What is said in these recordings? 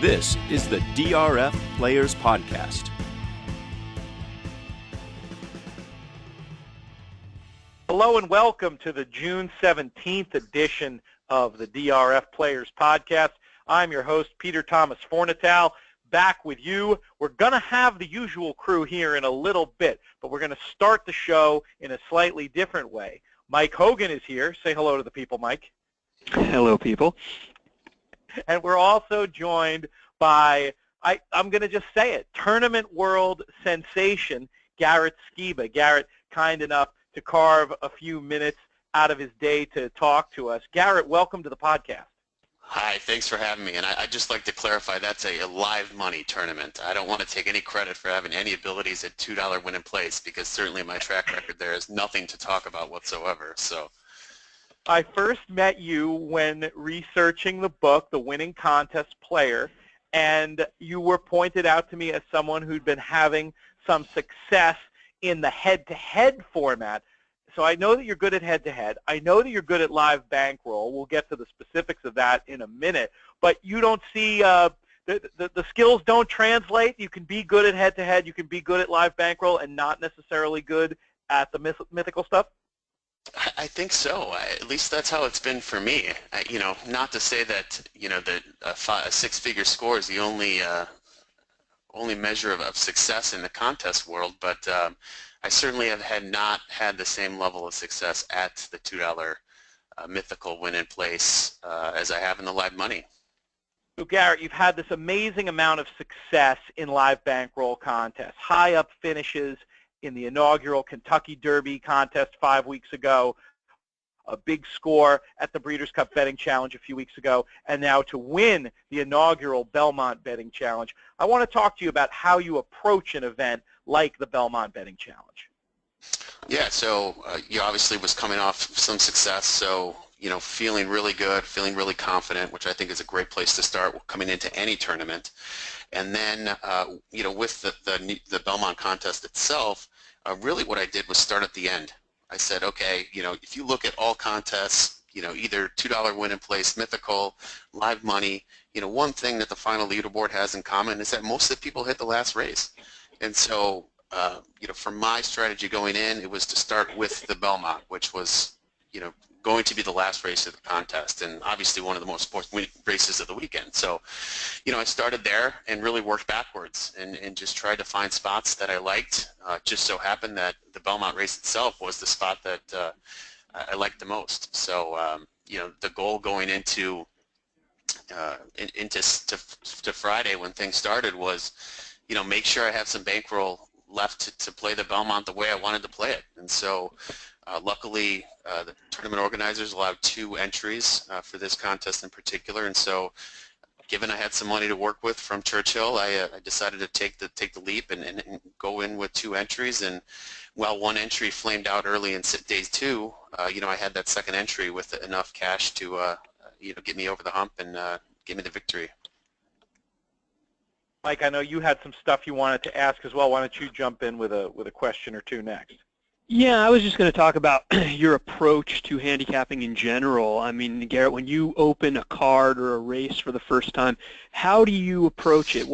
This is the DRF Players Podcast. Hello and welcome to the June 17th edition of the DRF Players Podcast. I'm your host, Peter Thomas Fornatale, back with you. We're going to have the usual crew here in a little bit, but we're going to start the show in a slightly different way. Mike Hogan is here. Say hello to the people, Mike. Hello, people. And we're also joined by, I'm going to just say it, tournament world sensation, Garrett Skiba. Garrett, kind enough to carve a few minutes out of his day to talk to us. Garrett, welcome to the podcast. Hi, thanks for having me. And I'd just like to clarify that's a live money tournament. I don't want to take any credit for having any abilities at $2 win in place, because certainly my track record there is nothing to talk about whatsoever. So I first met you when researching the book, The Winning Contest Player, and you were pointed out to me as someone who'd been having some success in the head-to-head format. So I know that you're good at head-to-head. I know that you're good at live bankroll. We'll get to the specifics of that in a minute. But you don't see the skills don't translate. You can be good at head-to-head. You can be good at live bankroll and not necessarily good at the mythical stuff. I think so. At least that's how it's been for me. Not to say that that a six-figure score is the only measure of success in the contest world, but I certainly have not had the same level of success at the $2 mythical win in place as I have in the live money. So Garrett, you've had this amazing amount of success in live bankroll contests, high up finishes in the inaugural Kentucky Derby contest 5 weeks ago, a big score at the Breeders' Cup Betting Challenge a few weeks ago, and now to win the inaugural Belmont Betting Challenge. I want to talk to you about how you approach an event like the Belmont Betting Challenge. Yeah, so you obviously was coming off some success, so feeling really good, feeling really confident, which I think is a great place to start coming into any tournament. And then, with the Belmont contest itself, really what I did was start at the end. I said, okay, if you look at all contests, either $2 win in place, mythical, live money, one thing that the final leaderboard has in common is that most of the people hit the last race. And so, for my strategy going in, it was to start with the Belmont, which was, going to be the last race of the contest, and obviously one of the most sports-winning races of the weekend. So, I started there and really worked backwards and just tried to find spots that I liked. Just so happened that the Belmont race itself was the spot that I liked the most. So, the goal going into Friday when things started was, make sure I have some bankroll left to play the Belmont the way I wanted to play it. And so, luckily, the tournament organizers allowed 2 entries for this contest in particular, and so given I had some money to work with from Churchill, I decided to take the leap and go in with 2 entries. And while one entry flamed out early in days 2, I had that second entry with enough cash to get me over the hump and give me the victory. Mike, I know you had some stuff you wanted to ask as well. Why don't you jump in with a question or two next? Yeah, I was just going to talk about your approach to handicapping in general. I mean, Garrett, when you open a card or a race for the first time, how do you approach it?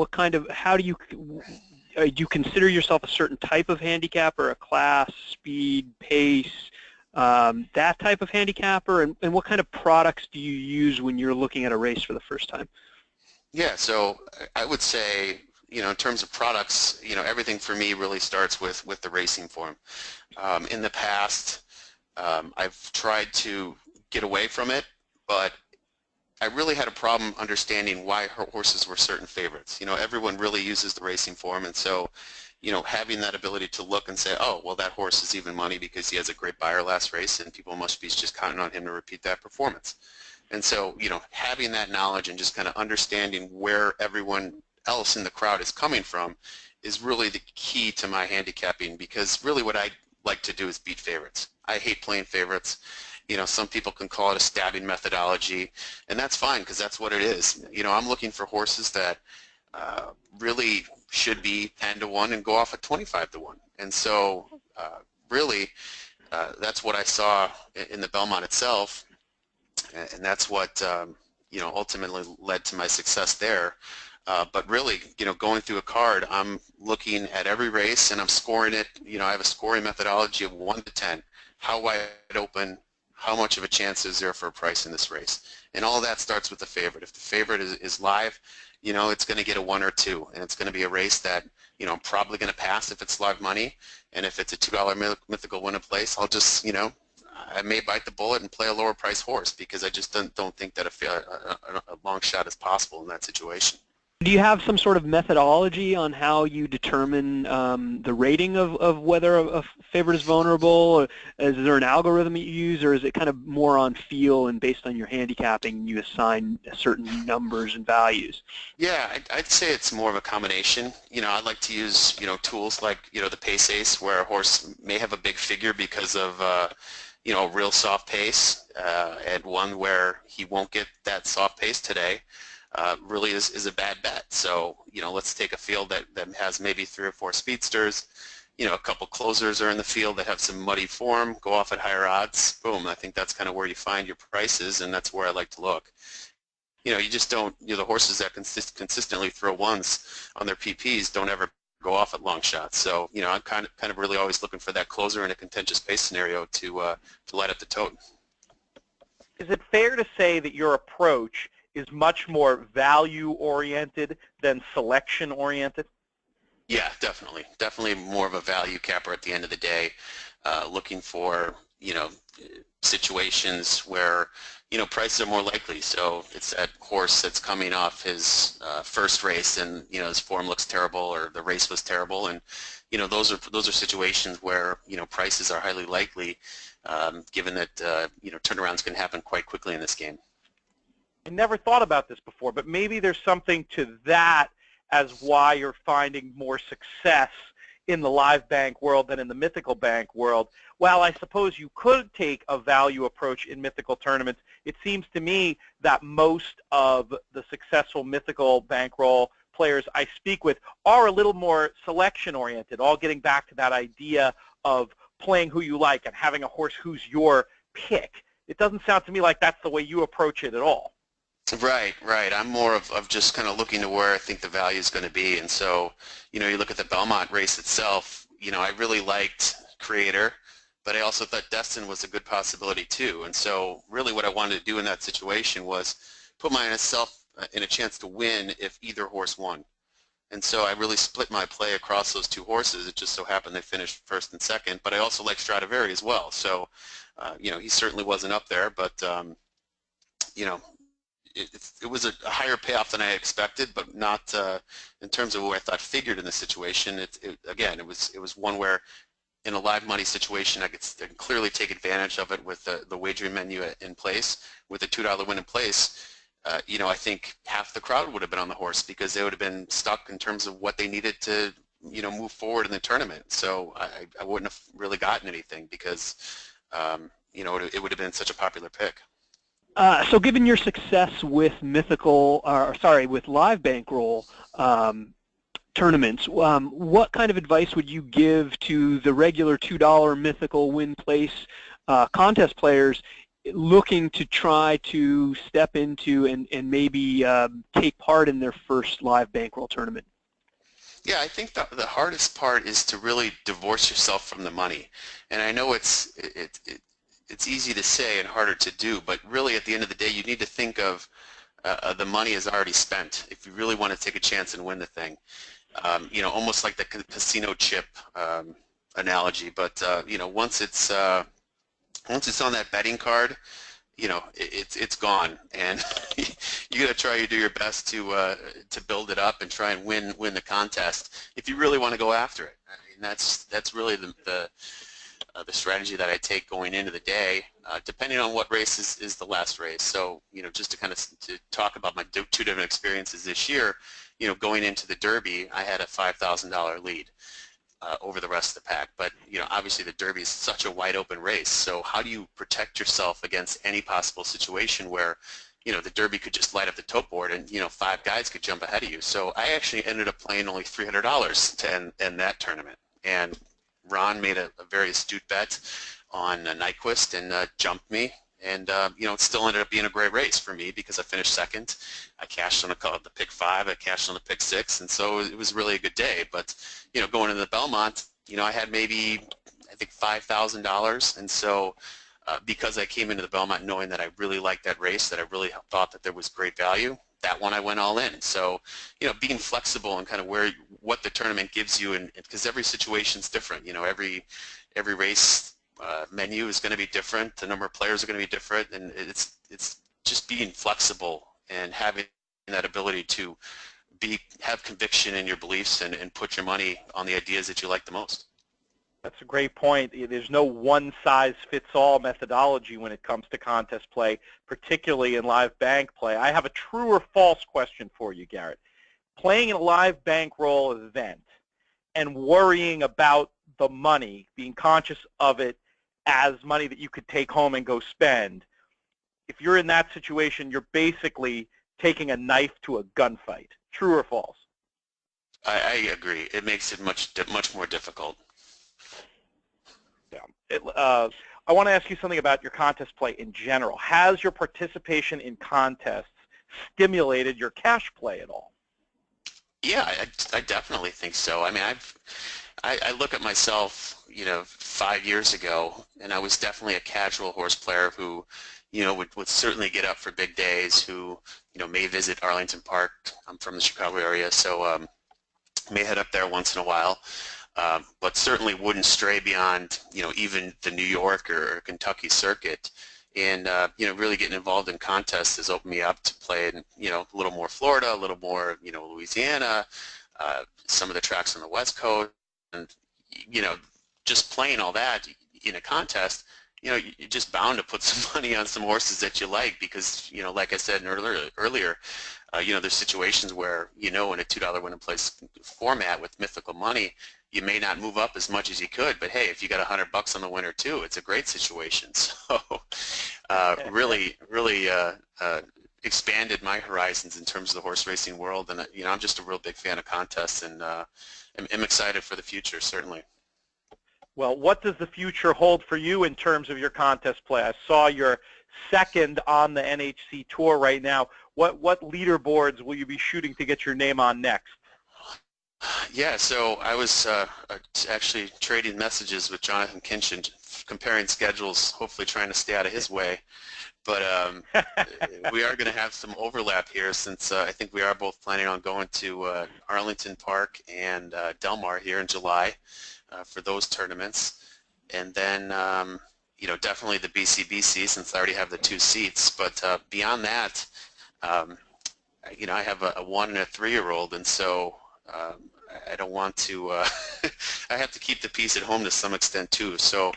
How do you consider yourself a certain type of handicapper, a class, speed, pace, that type of handicapper, and what kind of products do you use when you're looking at a race for the first time? Yeah, so I would say, in terms of products, everything for me really starts with the racing form. In the past, I've tried to get away from it, but I really had a problem understanding why horses were certain favorites. Everyone really uses the racing form, and so, having that ability to look and say, oh, well, that horse is even money because he has a great buyer last race, and people must be just counting on him to repeat that performance. And so, having that knowledge and just kind of understanding where everyone else in the crowd is coming from is really the key to my handicapping, because really what I like to do is beat favorites. I hate playing favorites. Some people can call it a stabbing methodology, and that's fine because that's what it is. I'm looking for horses that really should be 10-1 and go off at 25-1. And so really that's what I saw in the Belmont itself, and that's what ultimately led to my success there. But really, going through a card, I'm looking at every race and I'm scoring it. I have a scoring methodology of 1 to 10. How wide open, how much of a chance is there for a price in this race? And all of that starts with the favorite. If the favorite is live, it's going to get a 1 or 2, and it's going to be a race that, I'm probably going to pass if it's live money. And if it's a $2 mythical win in place, I'll just, I may bite the bullet and play a lower price horse because I just don't think that a long shot is possible in that situation. Do you have some sort of methodology on how you determine the rating of whether a favorite is vulnerable? Or is there an algorithm you use, or is it kind of more on feel and based on your handicapping, you assign certain numbers and values? Yeah, I'd say it's more of a combination. I like to use, tools like, the pace ace, where a horse may have a big figure because of, a real soft pace, and one where he won't get that soft pace today. Really is a bad bet. So, let's take a field that has maybe 3 or 4 speedsters, a couple closers are in the field that have some muddy form, go off at higher odds. Boom, I think that's kind of where you find your prices, and that's where I like to look. You just don't, the horses that consistently throw 1s on their PPs don't ever go off at long shots. So, I'm kind of really always looking for that closer in a contentious pace scenario to light up the tote. Is it fair to say that your approach is much more value-oriented than selection-oriented? Yeah, definitely. Definitely more of a value capper at the end of the day, looking for, situations where, prices are more likely. So it's that horse that's coming off his first race and, his form looks terrible or the race was terrible. And, those are situations where, prices are highly likely, given that, turnarounds can happen quite quickly in this game. I never thought about this before, but maybe there's something to that as why you're finding more success in the live bank world than in the mythical bank world. While I suppose you could take a value approach in mythical tournaments, it seems to me that most of the successful mythical bankroll players I speak with are a little more selection-oriented, all getting back to that idea of playing who you like and having a horse who's your pick. It doesn't sound to me like that's the way you approach it at all. Right. I'm more of just kind of looking to where I think the value is going to be. And so, you look at the Belmont race itself, I really liked Creator, but I also thought Destin was a good possibility too. And so really what I wanted to do in that situation was put myself in a chance to win if either horse won. And so I really split my play across those 2 horses. It just so happened they finished first and second, but I also like Stradivari as well. So, he certainly wasn't up there, but, it was a higher payoff than I expected, but not in terms of what I thought figured in the situation. It was one where in a live money situation I could clearly take advantage of it with the wagering menu in place. With a $2 win in place, I think half the crowd would have been on the horse because they would have been stuck in terms of what they needed to move forward in the tournament. So I wouldn't have really gotten anything because it would have been such a popular pick. So given your success with with live bankroll tournaments, what kind of advice would you give to the regular $2 mythical win place contest players looking to try to step into and maybe take part in their first live bankroll tournament? Yeah, I think the hardest part is to really divorce yourself from the money. And I know it's easy to say and harder to do, but really at the end of the day you need to think of the money is already spent if you really want to take a chance and win the thing. Almost like the casino chip analogy, but once it's on that betting card, it's gone, and you got to try to do your best to build it up and try and win the contest if you really want to go after it. I mean, that's really the strategy that I take going into the day, depending on what race is the last race. So, just to kind of to talk about my 2 different experiences this year, going into the Derby, I had a $5,000 lead over the rest of the pack. But, obviously the Derby is such a wide open race. So how do you protect yourself against any possible situation where, the Derby could just light up the tote board and, 5 guys could jump ahead of you. So I actually ended up playing only $300 to end that tournament. And Ron made a very astute bet on Nyquist and jumped me, And it still ended up being a great race for me because I finished second. I cashed on the pick 5, I cashed on the pick 6, and so it was really a good day. But going into the Belmont, I had maybe I think $5,000, and so because I came into the Belmont knowing that I really liked that race, that I really thought that there was great value, that one I went all in. So, being flexible and kind of what the tournament gives you, and because every situation's different. Every race menu is going to be different. The number of players are going to be different, and it's just being flexible and having that ability to have conviction in your beliefs and put your money on the ideas that you like the most. That's a great point. There's no one-size-fits-all methodology when it comes to contest play, particularly in live bank play. I have a true or false question for you, Garrett. Playing in a live bankroll event and worrying about the money, being conscious of it as money that you could take home and go spend, if you're in that situation, you're basically taking a knife to a gunfight. True or false? I agree. It makes it much more difficult. Yeah. I want to ask you something about your contest play in general. Has your participation in contests stimulated your cash play at all? Yeah, I definitely think so. I mean, I look at myself, 5 years ago, and I was definitely a casual horse player who, would certainly get up for big days, who, may visit Arlington Park. I'm from the Chicago area, so may head up there once in a while. But certainly wouldn't stray beyond, even the New York or Kentucky circuit. And, really getting involved in contests has opened me up to play in, a little more Florida, a little more, Louisiana, some of the tracks on the West Coast. And, just playing all that in a contest, you're just bound to put some money on some horses that you like because, like I said earlier, there's situations where, in a $2 win and place format with mythical money, you may not move up as much as you could, but hey, if you got $100 on the winner too, it's a great situation. So, really expanded my horizons in terms of the horse racing world, and I'm just a real big fan of contests, and am excited for the future, certainly. Well, what does the future hold for you in terms of your contest play? I saw you're second on the NHC Tour right now. What leaderboards will you be shooting to get your name on next? Yeah, so I was actually trading messages with Jonathon Kinchen, comparing schedules, hopefully trying to stay out of his way. But we are going to have some overlap here since I think we are both planning on going to Arlington Park and Del Mar here in July for those tournaments. And then, definitely the BCBC since I already have the 2 seats. But beyond that, I have a 1 and a 3-year-old, and so I don't want to, I have to keep the peace at home to some extent too. So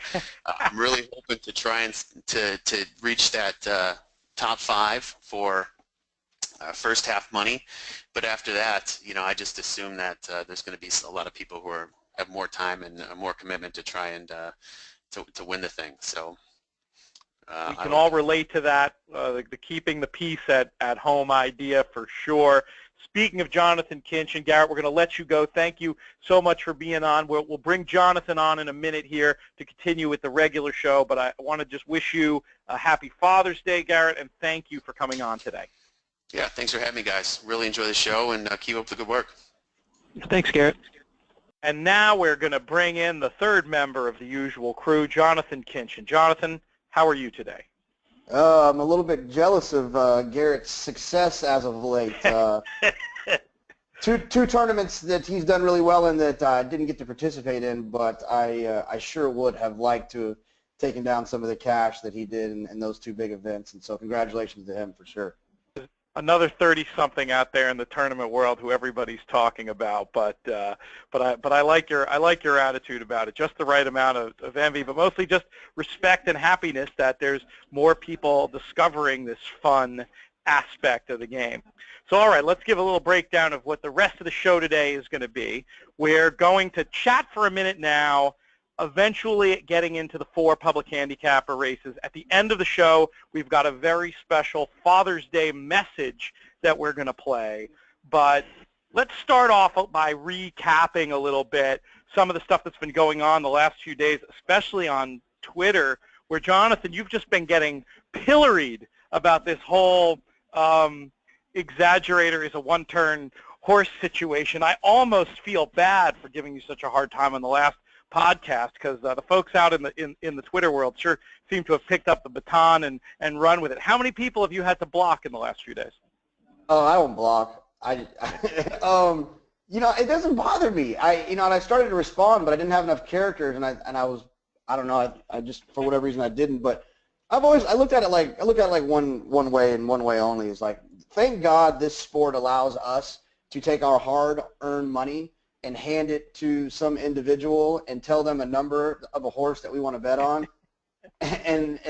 I'm really hoping to try and to reach that top 5 for first half money. But after that, I just assume that there's going to be a lot of people who have more time and more commitment to try and to win the thing. So we can all relate to that, the keeping the peace at home idea for sure. Speaking of Jonathon Kinchen, Garrett, we're going to let you go. Thank you so much for being on. We'll bring Jonathon on in a minute here to continue with the regular show, but I want to just wish you a happy Father's Day, Garrett, and thank you for coming on today. Yeah, thanks for having me, guys. Really enjoy the show, and keep up the good work. Thanks, Garrett. And now we're going to bring in the third member of the usual crew, Jonathon Kinchen. Jonathon, how are you today? I'm a little bit jealous of Garrett's success as of late. Two tournaments that he's done really well in that I didn't get to participate in, but I sure would have liked to have taken down some of the cash that he did in those 2 big events. And so congratulations to him for sure. Another 30-something out there in the tournament world who everybody's talking about, but I like your attitude about it. Just the right amount of envy, but mostly just respect and happiness that there's more people discovering this fun aspect of the game. So, all right, let's give a little breakdown of what the rest of the show today is going to be. We're going to chat for a minute now, eventually getting into the 4 public handicapper races. At the end of the show, we've got a very special Father's Day message that we're going to play. But let's start off by recapping a little bit some of the stuff that's been going on the last few days, especially on Twitter, where, Jonathon, you've just been getting pilloried about this whole Exaggerator is a one-turn horse situation. I almost feel bad for giving you such a hard time on the last podcast because the folks out in the Twitter world sure seem to have picked up the baton and run with it. How many people have you had to block in the last few days? Oh, I don't block. It doesn't bother me. And I started to respond, but I didn't have enough characters, and I don't know. I just, for whatever reason, I didn't. But I looked at it like one way and one way only. Is like, thank God this sport allows us to take our hard-earned money and hand it to some individual and tell them a number of a horse that we want to bet on, and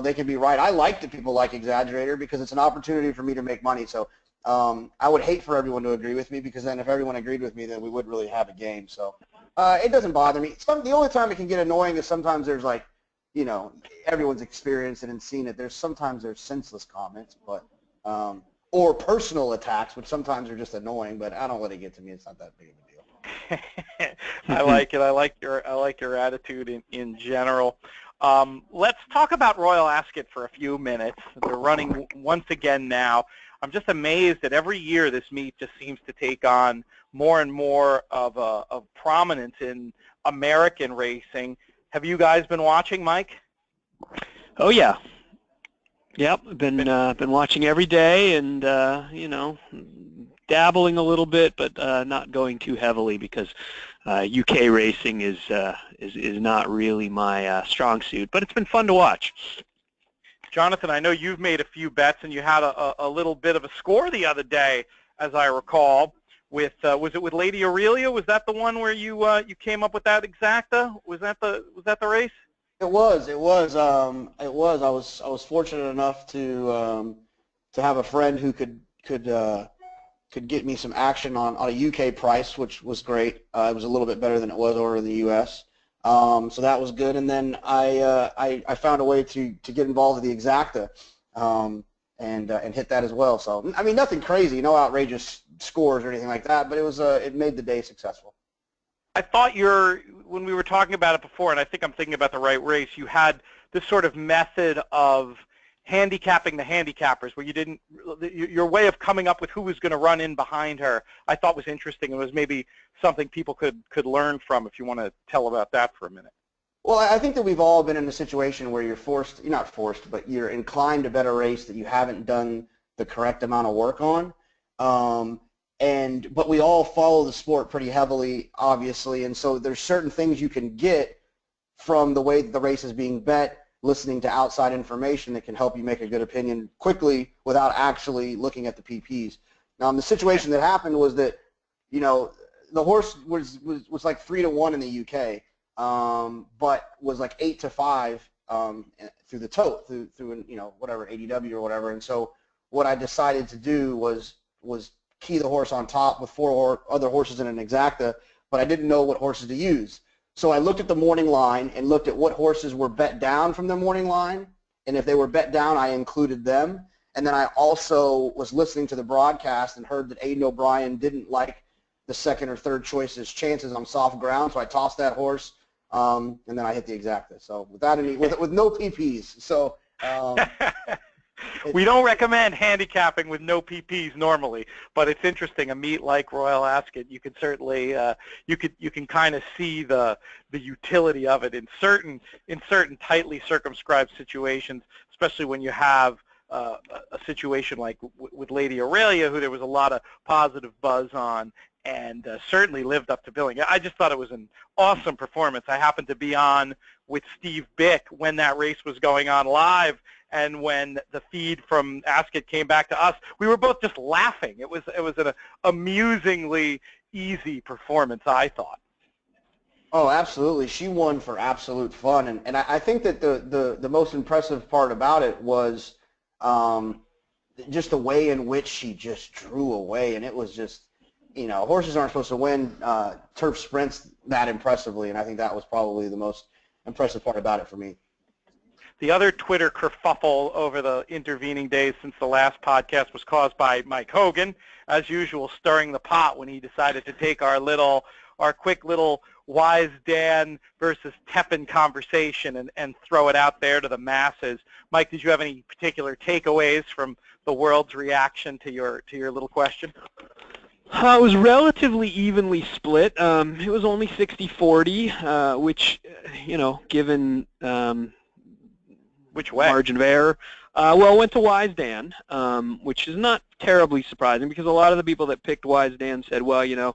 they can be right. I like that people like Exaggerator because it's an opportunity for me to make money. So I would hate for everyone to agree with me, because then if everyone agreed with me, then we wouldn't really have a game. So it doesn't bother me. The only time it can get annoying is sometimes there's everyone's experienced it and seen it. Sometimes there's senseless comments, but or personal attacks, which sometimes are just annoying, but I don't let it get to me. It's not that big of a deal. I like it. I like your attitude in general. Let's talk about Royal Ascot for a few minutes. They're running once again now. I'm just amazed that every year this meet just seems to take on more and more of prominence in American racing. Have you guys been watching, Mike? Oh yeah. Yep, been watching every day, and dabbling a little bit, but not going too heavily because UK racing is not really my strong suit. But it's been fun to watch. Jonathon, I know you've made a few bets, and you had a little bit of a score the other day, as I recall. With was it with Lady Aurelia? Was that the one where you came up with that exacta? Was that the race? It was. I was fortunate enough to have a friend who could get me some action on a UK price, which was great. It was a little bit better than it was over in the US. So that was good. And then I found a way to get involved with the exacta and hit that as well. So I mean, nothing crazy, no outrageous scores or anything like that, but it made the day successful. I thought when we were talking about it before, and I think I'm thinking about the right race, you had this sort of method of handicapping the handicappers, where your way of coming up with who was going to run in behind her, I thought was interesting, and was maybe something people could learn from, if you want to tell about that for a minute. Well, I think that we've all been in a situation where you're not forced, but you're inclined to bet a race that you haven't done the correct amount of work on. But we all follow the sport pretty heavily, obviously, and so there's certain things you can get from the way that the race is being bet, listening to outside information that can help you make a good opinion quickly without actually looking at the PPs. Now, the situation that happened was that, the horse was like 3-1 in the UK, but was like 8-5 through the tote, through whatever, ADW or whatever. And so what I decided to do was key the horse on top with 4 other horses in an exacta, but I didn't know what horses to use. So I looked at the morning line and looked at what horses were bet down from the morning line, and if they were bet down, I included them. And then I also was listening to the broadcast and heard that Aidan O'Brien didn't like the second or third choice's chances on soft ground, so I tossed that horse, and then I hit the exacta. So with no PPs. So. We don't recommend handicapping with no PPs normally, but it's interesting. A meet like Royal Ascot, you can certainly you can kind of see the utility of it in certain tightly circumscribed situations, especially when you have a situation like with Lady Aurelia, who there was a lot of positive buzz on, and certainly lived up to billing. I just thought it was an awesome performance. I happened to be on with Steve Bick when that race was going on live, and when the feed from Ascot came back to us, we were both just laughing. It was an amusingly easy performance, I thought. Oh, absolutely. She won for absolute fun, and I think that the most impressive part about it was just the way in which she just drew away, and it was just, horses aren't supposed to win turf sprints that impressively, and I think that was probably the most impressive part about it for me. The other Twitter kerfuffle over the intervening days since the last podcast was caused by Mike Hogan, as usual, stirring the pot when he decided to take our little our quick little Wise Dan versus Tepin conversation and throw it out there to the masses. Mike, did you have any particular takeaways from the world's reaction to your little question? It was relatively evenly split. It was only 60-40, which, given which way? Margin of error. Well, it went to Wise Dan, which is not terribly surprising because a lot of the people that picked Wise Dan said, well,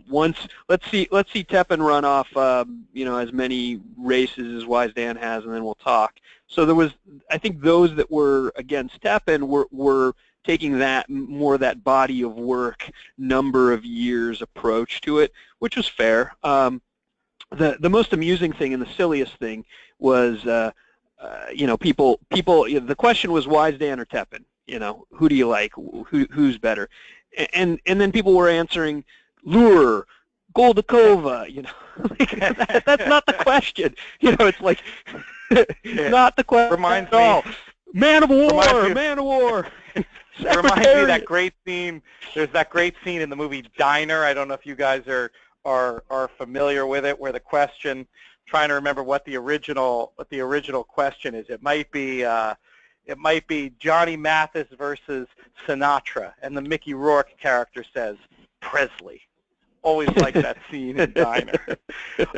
once let's see Tepin run off, as many races as Wise Dan has, and then we'll talk. So there was, I think, those that were against Tepin were taking that body of work, number of years approach to it, which was fair. The most amusing thing and the silliest thing was, people. The question was Wise Dan or Tepin. Who do you like? Who's better? And then people were answering Lure, Goldakova. That's not the question. It's like not the question. Reminds at all. me. Man of war. It reminds me of that great scene. There's that great scene in the movie Diner. I don't know if you guys are familiar with it, where the question, trying to remember what the original question is. It might be Johnny Mathis versus Sinatra, and the Mickey Rourke character says Presley. Always like that scene in Diner.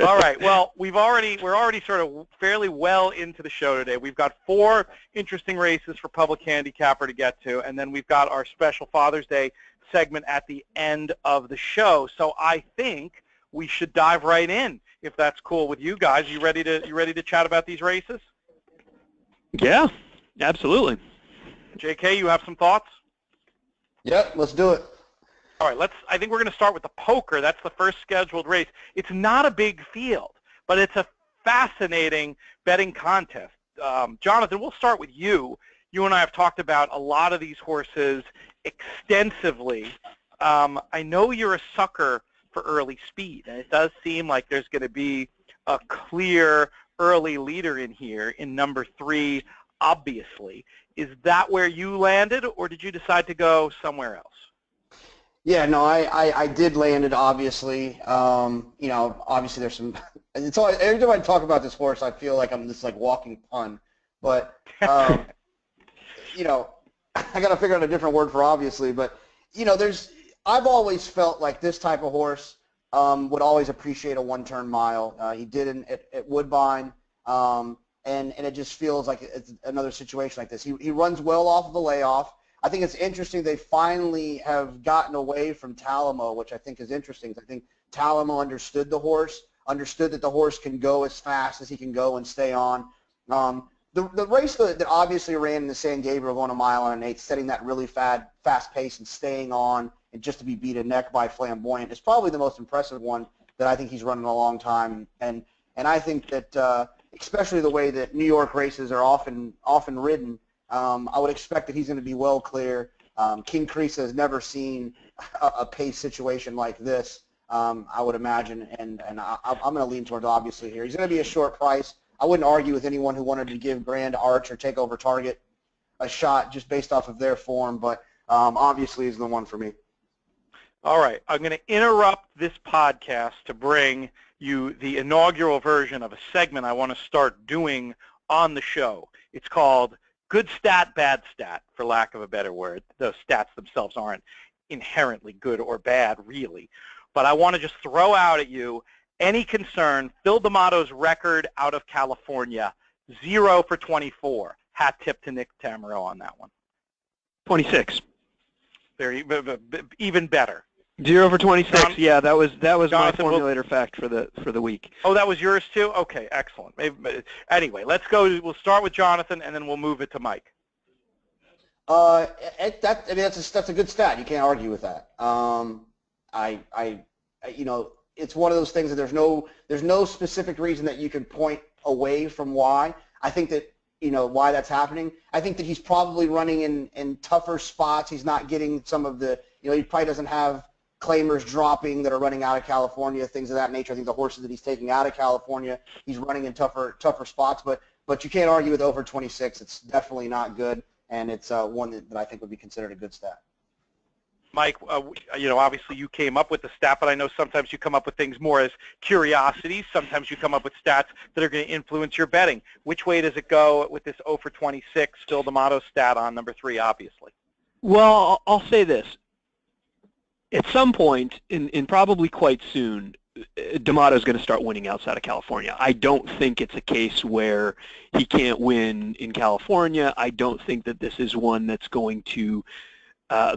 All right. Well, we're already sort of fairly well into the show today. We've got 4 interesting races for Public Handicapper to get to, and then we've got our special Father's Day segment at the end of the show. So I think we should dive right in, if that's cool with you guys. You ready to chat about these races? Yeah, absolutely. JK, you have some thoughts? Yep, let's do it. All right, I think we're going to start with the poker. That's the first scheduled race. It's not a big field, but it's a fascinating betting contest. Jonathon, we'll start with you. You and I have talked about a lot of these horses extensively. I know you're a sucker for early speed, and it does seem like there's going to be a clear early leader in here in number 3, obviously. Is that where you landed, or did you decide to go somewhere else? Yeah, no, I did land it, obviously. Obviously there's some, it's always, every time I talk about this horse, I feel like I'm this walking pun. But, I got to figure out a different word for obviously. But, I've always felt like this type of horse would always appreciate a one-turn mile. He did at Woodbine, and it just feels like it's another situation like this. He runs well off of a layoff. I think it's interesting they finally have gotten away from Talamo, which I think is interesting. I think Talamo understood the horse, understood that the horse can go as fast as he can go and stay on. The race that obviously ran in the San Gabriel going a mile and an eighth, setting that really fast pace and staying on and just to be beat a neck by Flamboyant is probably the most impressive one that I think he's run in a long time. And I think that especially the way that New York races are often ridden, I would expect that he's going to be well clear. King Crease has never seen a pace situation like this, I would imagine, and I'm going to lean towards obviously here. He's going to be a short price. I wouldn't argue with anyone who wanted to give Grand Arch or Takeover Target a shot just based off of their form, but obviously is the one for me. All right. I'm going to interrupt this podcast to bring you the inaugural version of a segment I want to start doing on the show. It's called Good Stat, Bad Stat, for lack of a better word. Those stats themselves aren't inherently good or bad, really. But I want to just throw out at you any concern. Phil D'Amato's record out of California, 0 for 24. Hat tip to Nick Tamaro on that one. 26. Very, even better. 0 for 26. Yeah, that was Jonathon, my formulator fact for the week. Oh, that was yours too? Okay, excellent. Anyway, let's go. We'll start with Jonathon, and then we'll move it to Mike. That's a good stat. You can't argue with that. It's one of those things that there's no specific reason that you can point away from why. I think that why that's happening. I think that he's probably running in tougher spots. He's not getting some of the he probably doesn't have claimers dropping that are running out of California, things of that nature. I think the horses that he's taking out of California, he's running in tougher spots. But you can't argue with over 26. It's definitely not good, and it's one that I think would be considered a good stat. Mike, obviously you came up with the stat, but I know sometimes you come up with things more as curiosities. Sometimes you come up with stats that are going to influence your betting. Which way does it go with this 0 for 26 Phil D'Amato stat on number 3, obviously? Well, I'll say this. At some point, in probably quite soon, D'Amato's going to start winning outside of California. I don't think it's a case where he can't win in California. I don't think that this is one that's going to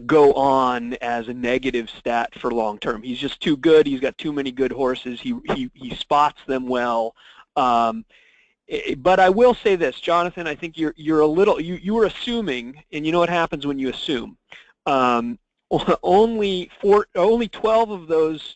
go on as a negative stat for long term. He's just too good. He's got too many good horses. He spots them well. But I will say this, Jonathan. I think you're a little you were assuming, and you know what happens when you assume. Only 12 of those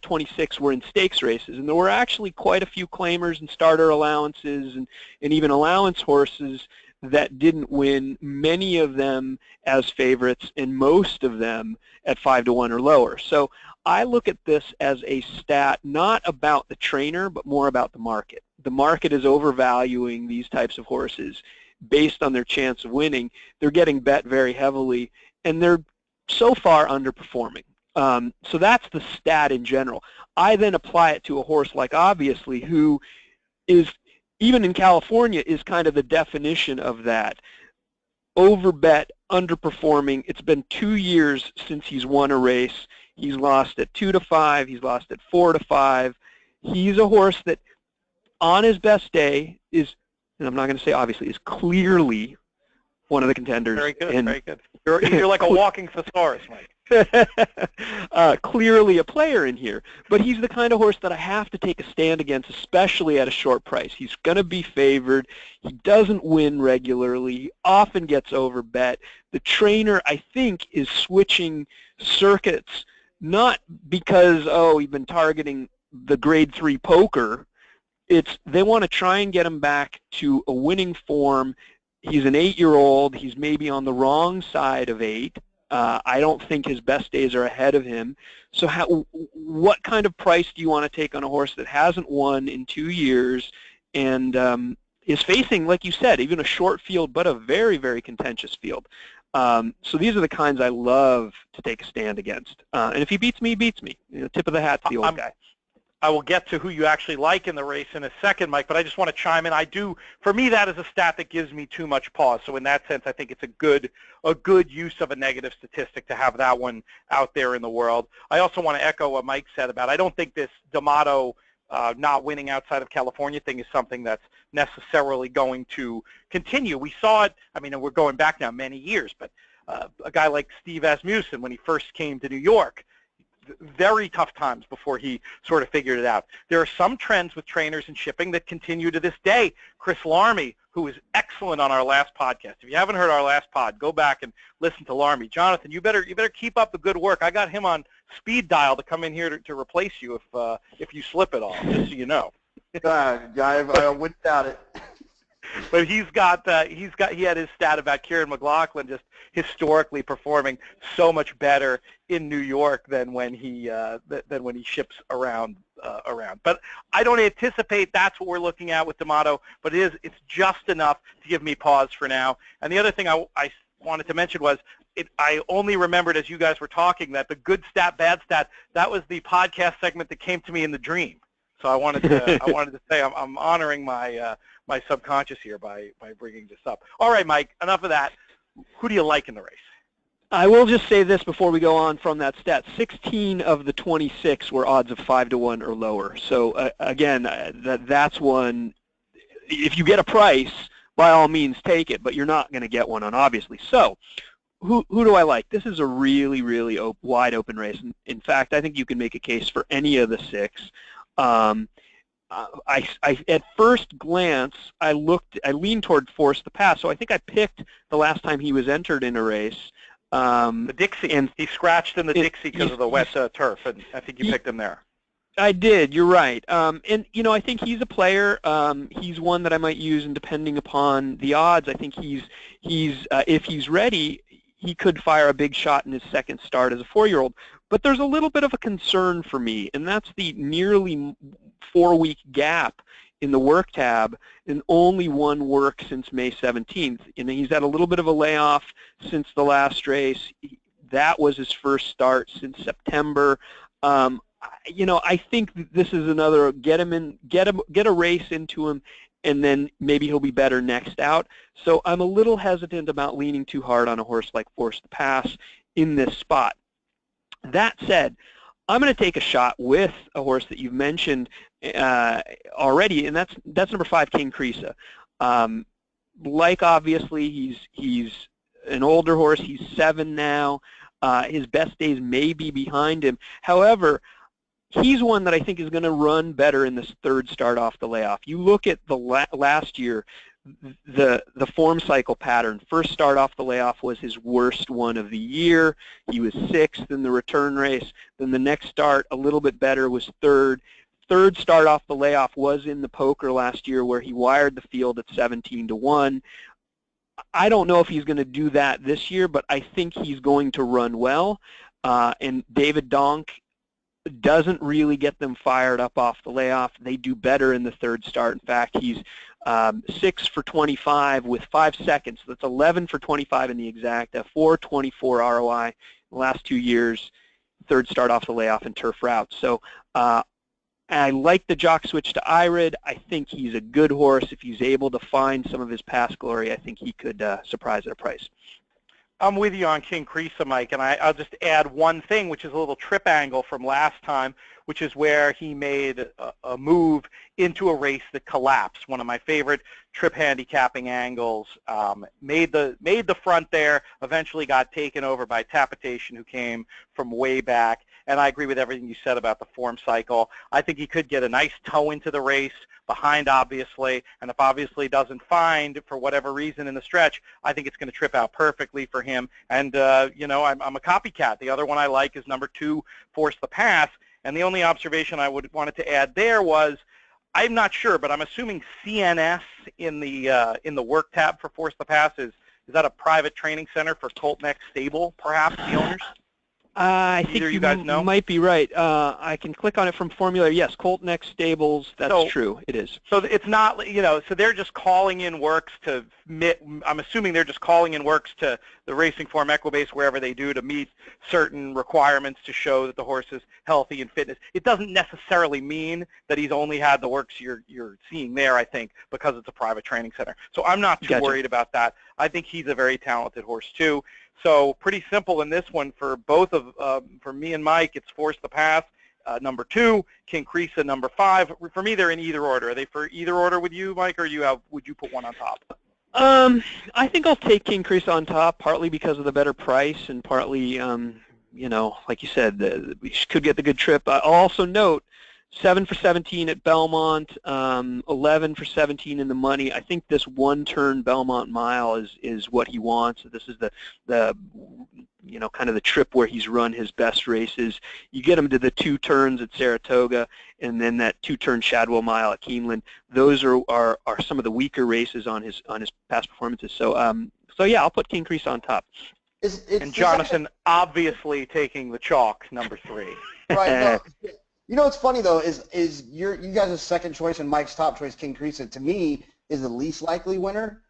26 were in stakes races, and there were actually quite a few claimers and starter allowances and even allowance horses that didn't win, many of them as favorites and most of them at 5-1 or lower. So I look at this as a stat not about the trainer but more about the market. The market is overvaluing these types of horses based on their chance of winning. They're getting bet very heavily, and they're so far underperforming. So that's the stat in general. I then apply it to a horse like Obviously, who is, even in California, is kind of the definition of that. Overbet, underperforming. It's been 2 years since he's won a race. He's lost at 2-5. He's lost at 4-5. He's a horse that, on his best day, is, and I'm not going to say obviously, is clearly one of the contenders. Very good, very good. You're like a walking thesaurus, Mike. Clearly a player in here, but he's the kind of horse that I have to take a stand against, especially at a short price. He's going to be favored. He doesn't win regularly. He often gets overbet. The trainer, I think, is switching circuits, not because, we've been targeting the grade 3 poker. It's they want to try and get him back to a winning form. He's an 8-year-old. He's maybe on the wrong side of 8. I don't think his best days are ahead of him. So what kind of price do you want to take on a horse that hasn't won in 2 years and is facing, like you said, even a short field, but a very, very contentious field? So these are the kinds I love to take a stand against. And if he beats me, he beats me. Tip of the hat to the old guy. I will get to who you actually like in the race in a second, Mike, but I just want to chime in. For me, that is a stat that gives me too much pause. So in that sense, I think it's a good use of a negative statistic to have that one out there in the world. I also want to echo what Mike said about, I don't think this D'Amato not winning outside of California thing is something that's necessarily going to continue. We saw it, and we're going back now many years, but a guy like Steve Asmussen, when he first came to New York, very tough times before he sort of figured it out. There are some trends with trainers and shipping that continue to this day. Chris Larmy, who was excellent on our last podcast. If you haven't heard our last pod, go back and listen to Larmy. Jonathan, you better keep up the good work. I got him on speed dial to come in here to replace you if you slip at all, just so you know. I wouldn't doubt it. But he had his stat about Kieran McLaughlin just historically performing so much better in New York than when he ships around. But I don't anticipate that's what we're looking at with D'Amato, but it's just enough to give me pause for now. And the other thing I wanted to mention was I only remembered as you guys were talking that the good stat, bad stat, that was the podcast segment that came to me in the dream. So I wanted to say I'm honoring my subconscious here by bringing this up. All right, Mike, enough of that. Who do you like in the race? I will just say this before we go on from that stat. 16 of the 26 were odds of 5-1 or lower. So again, that's one. If you get a price, by all means take it, but you're not going to get one on Obviously. So who do I like? This is a really, really wide open race. In fact, I think you can make a case for any of the 6. At first glance, I leaned toward Force the Pass, so I think I picked the last time he was entered in a race. The Dixie, and he scratched in the Dixie because of the wet turf, and I think you picked him there. I did, you're right. And, I think he's a player. He's one that I might use, and depending upon the odds, I think he's if he's ready, he could fire a big shot in his second start as a 4-year-old. But there's a little bit of a concern for me, and that's the nearly 4-week gap in the work tab, and only one work since May 17th. He's had a little bit of a layoff since the last race. That was his first start since September. I think this is another get a race into him, and then maybe he'll be better next out. So I'm a little hesitant about leaning too hard on a horse like Force the Pass in this spot. That said, I'm going to take a shot with a horse that you've mentioned already, and that's number 5, King Crisa. Obviously, he's an older horse. He's 7 now. His best days may be behind him. However, he's one that I think is going to run better in this third start off the layoff. You look at the last year, the form cycle pattern. First start off the layoff was his worst one of the year. He was 6th in the return race. Then the next start, a little bit better, was 3rd. Third start off the layoff was in the poker last year, where he wired the field at 17-1. I don't know if he's going to do that this year, but I think he's going to run well. And David Donk doesn't really get them fired up off the layoff. They do better in the third start. In fact, he's 6 for 25 with 5 seconds. That's 11 for 25 in the exacta, 4.24 ROI in the last 2 years, third start off the layoff in turf routes. So I like the jock switch to Irid. I think he's a good horse. If he's able to find some of his past glory, I think he could surprise at a price. I'm with you on King Crisa, Mike, and I'll just add one thing, which is a little trip angle from last time, which is where he made a move into a race that collapsed. One of my favorite trip handicapping angles. Made the front there, eventually got taken over by Tapitation, who came from way back. And I agree with everything you said about the form cycle. I think he could get a nice toe into the race, behind obviously, and if obviously doesn't find, for whatever reason in the stretch, I think it's going to trip out perfectly for him. And, I'm a copycat. The other one I like is number 2, Force the Pass. And the only observation I wanted to add there was, I'm not sure, but I'm assuming CNS in the work tab for Force the Pass is that a private training center for Colt Neck Stable, perhaps, the owners? I think you guys know? Might be right. I can click on it from Formula. Yes, Colt Neck Stables. That's true. It is. So it's not, so they're just calling in works to, I'm assuming they're just calling in works to the Racing Form Equibase, wherever they do, to meet certain requirements to show that the horse is healthy and fitness. It doesn't necessarily mean that he's only had the works you're seeing there, I think, because it's a private training center. So I'm not too worried about that. I think he's a very talented horse, too. So pretty simple in this one for both of, for me and Mike, it's Force the Pass, number 2, King Crisa, number 5. For me, they're in either order. Are they for either order with you, Mike, or would you put one on top? I think I'll take King Crisa on top, partly because of the better price, and partly, like you said, we could get the good trip. I'll also note 7 for 17 at Belmont, 11 for 17 in the money. I think this one-turn Belmont Mile is what he wants. This is the kind of the trip where he's run his best races. You get him to the 2 turns at Saratoga, and then that 2-turn Shadwell Mile at Keeneland. Those are some of the weaker races on his past performances. So yeah, I'll put King Crisa on top. And Jonathan obviously taking the chalk, number 3. Right. No. What's funny though is you guys' second choice and Mike's top choice, King Crisa, to me is the least likely winner,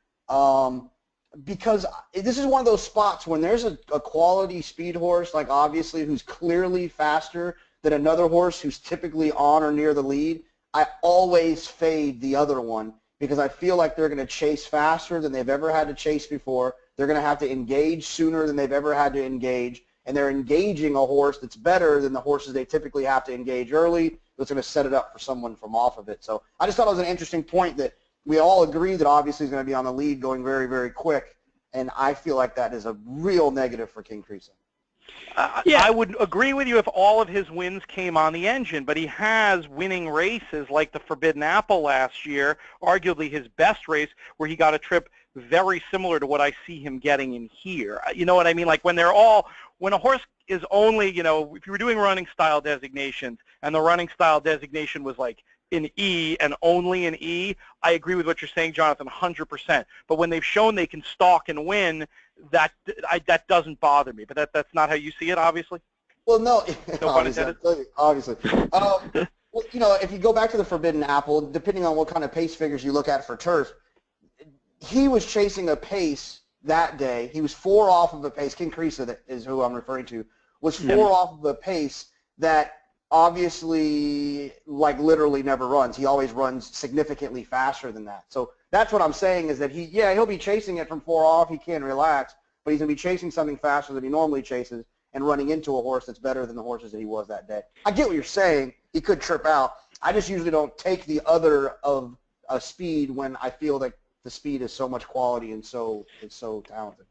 because this is one of those spots when there's a quality speed horse, like obviously who's clearly faster than another horse who's typically on or near the lead. I always fade the other one because I feel like they're going to chase faster than they've ever had to chase before. They're going to have to engage sooner than they've ever had to engage. And they're engaging a horse that's better than the horses they typically have to engage early, that's going to set it up for someone from off of it. So I just thought it was an interesting point that we all agree that obviously he's going to be on the lead going very, very quick, and I feel like that is a real negative for King Crisa. Yeah, I would agree with you if all of his wins came on the engine, but he has winning races like the Forbidden Apple last year, arguably his best race, where he got a trip very similar to what I see him getting in here. You know what I mean? Like when a horse is only, if you were doing running style designations and the running style designation was like in E and only in E, I agree with what you're saying, Jonathan, 100%. But when they've shown they can stalk and win, that doesn't bother me. But that's not how you see it, obviously? Well, no. No pun intended. Obviously. Well, if you go back to the Forbidden Apple, depending on what kind of pace figures you look at for turf, he was chasing a pace that day. He was 4 off of a pace. King Carissa is who I'm referring to. Was 4 off of a pace that obviously, like, literally never runs. He always runs significantly faster than that. So that's what I'm saying is that he'll be chasing it from 4 off. He can relax, but he's going to be chasing something faster than he normally chases and running into a horse that's better than the horses that he was that day. I get what you're saying. He could trip out. I just usually don't take the other of a speed when I feel that the speed is so much quality and so talented.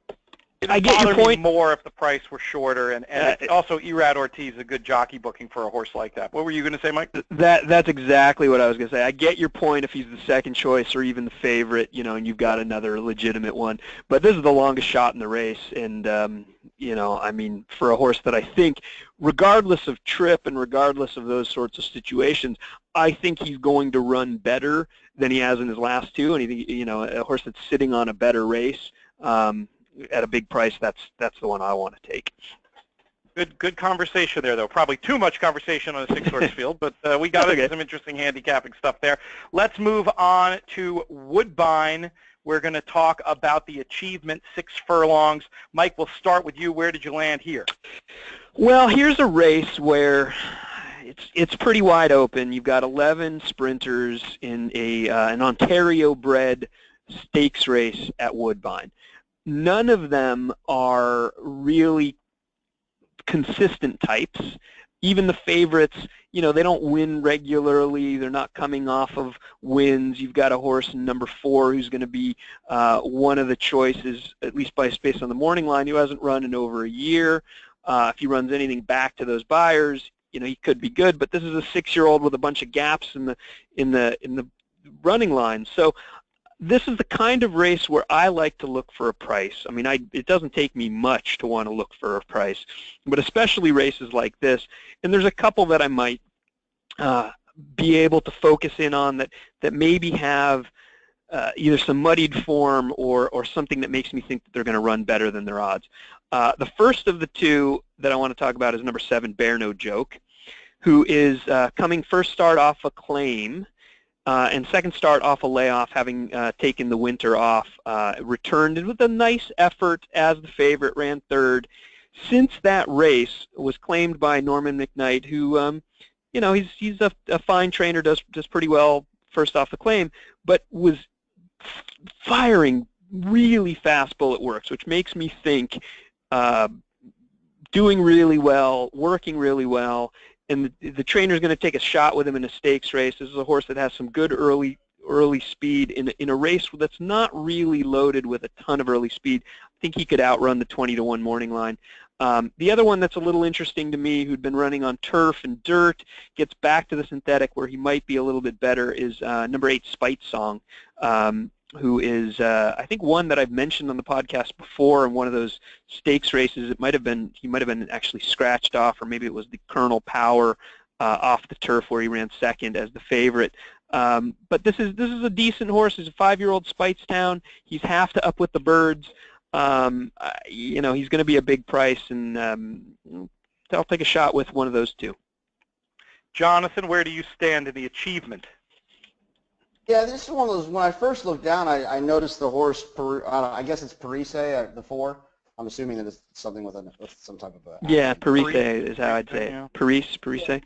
I get your point. More if the price were shorter, and also Erad Ortiz is a good jockey booking for a horse like that. What were you going to say, Mike? That's exactly what I was going to say. I get your point if he's the second choice or even the favorite, and you've got another legitimate one. But this is the longest shot in the race, and for a horse that I think, regardless of trip and regardless of those sorts of situations, I think he's going to run better than he has in his last two, and a horse that's sitting on a better race. At a big price, that's the one I want to take. Good conversation there, though. Probably too much conversation on a 6-horse field, but we got into some interesting handicapping stuff there. Let's move on to Woodbine. We're going to talk about the achievement 6 furlongs. Mike, we'll start with you. Where did you land here? Well, here's a race where it's pretty wide open. You've got 11 sprinters in an Ontario-bred stakes race at Woodbine. None of them are really consistent types. Even the favorites, they don't win regularly. They're not coming off of wins. You've got a horse in number 4 who's going to be one of the choices, at least based on the morning line, who hasn't run in over a year. If he runs anything back to those buyers, he could be good. But this is a 6-year-old with a bunch of gaps in the running line. So this is the kind of race where I like to look for a price. I mean, it doesn't take me much to want to look for a price, but especially races like this. And there's a couple that I might be able to focus in on that maybe have either some muddied form or something that makes me think that they're going to run better than their odds. The first of the two that I want to talk about is number 7, Bear No Joke, who is coming first start off a claim. And second start off a layoff, having taken the winter off, returned with a nice effort as the favorite, ran 3rd. Since that race was claimed by Norman McKnight, who, he's a fine trainer, does pretty well first off the claim, but was firing really fast bullet works, which makes me think doing really well, working really well. And the trainer's going to take a shot with him in a stakes race. This is a horse that has some good early speed in a race that's not really loaded with a ton of early speed. I think he could outrun the 20-1 morning line. The other one that's a little interesting to me, who'd been running on turf and dirt, gets back to the synthetic where he might be a little bit better, is number 8, Spite Song, who is, I think, one that I've mentioned on the podcast before in one of those stakes races. He might have been actually scratched off, or maybe it was the Colonel Power off the turf where he ran second as the favorite. But this is a decent horse. He's a 5-year-old Spitestown. He's half to Up with the Birds. He's going to be a big price, and I'll take a shot with one of those two. Jonathan, where do you stand in the achievement? Yeah, this is one of those, when I first looked down, I noticed the horse, I guess it's Parise, the 4. I'm assuming that it's something with some type of a... Yeah, Parise is how I'd say it. Parise.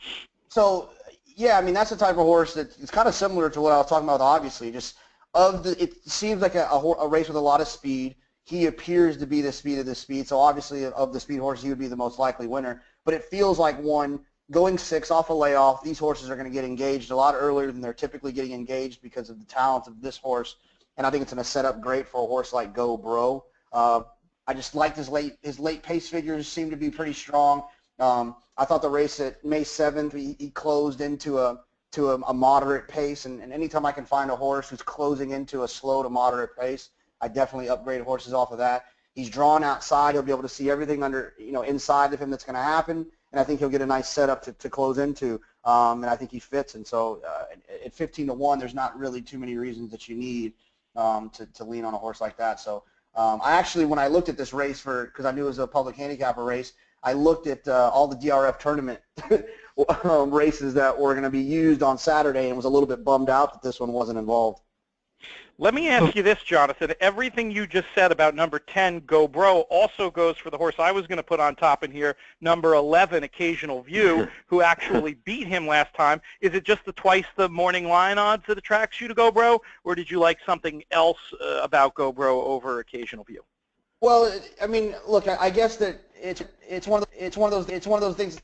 So, yeah, I mean, that's the type of horse that it's kind of similar to what I was talking about, obviously. It seems like a race with a lot of speed. He appears to be the speed of the speed, so obviously of the speed horses, he would be the most likely winner. But it feels like one going 6 off a layoff. These horses are going to get engaged a lot earlier than they're typically getting engaged because of the talent of this horse, and I think it's going to set up great for a horse like Go Bro. I just liked his late pace figures seem to be pretty strong. I thought the race at May 7th, he closed into a moderate pace, and anytime I can find a horse who's closing into a slow to moderate pace, I definitely upgrade horses off of that. He's drawn outside. He'll be able to see everything inside of him that's going to happen, and I think he'll get a nice setup to close into, and I think he fits. And so at 15-1, there's not really too many reasons that you need to lean on a horse like that. So I actually, when I looked at this race because I knew it was a public handicapper race, I looked at all the DRF tournament races that were going to be used on Saturday and was a little bit bummed out that this one wasn't involved. Let me ask you this, Jonathan. Everything you just said about number 10, Go Bro, also goes for the horse I was going to put on top in here, number 11, Occasional View, who actually beat him last time. Is it just the twice the morning line odds that attracts you to Go Bro, or did you like something else about Go Bro over Occasional View? Well, I mean, look, I guess that it's one of those things.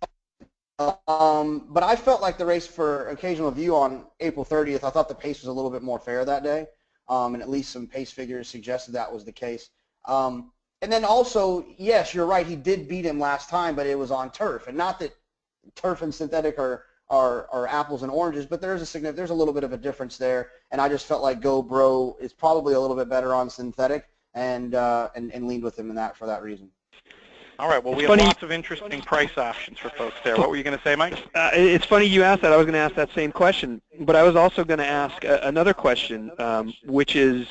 But I felt like the race for Occasional View on April 30th, I thought the pace was a little bit more fair that day. And at least some pace figures suggested that was the case. And then also, yes, you're right, he did beat him last time, but it was on turf. And not that turf and synthetic are apples and oranges, but there's a little bit of a difference there. And I just felt like Go Bro is probably a little bit better on synthetic, and leaned with him in that for that reason. All right, well, we have lots of interesting price options for folks there. What were you going to say, Mike? It's funny you asked that. I was going to ask that same question, but I was also going to ask another question, which is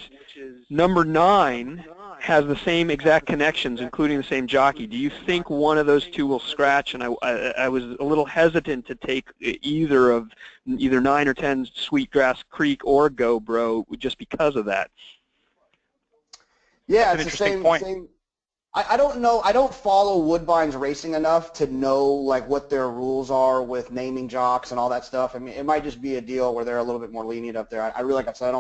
number 9 has the same exact connections, including the same jockey. Do you think one of those two will scratch? And I was a little hesitant to take either 9 or 10 Sweetgrass Creek or Go Bro just because of that. Yeah, That's it's the same point. I don't know. I don't follow Woodbine's racing enough to know like what their rules are with naming jocks and all that stuff. I mean, it might just be a deal where they're a little bit more lenient up there. I really, like I said,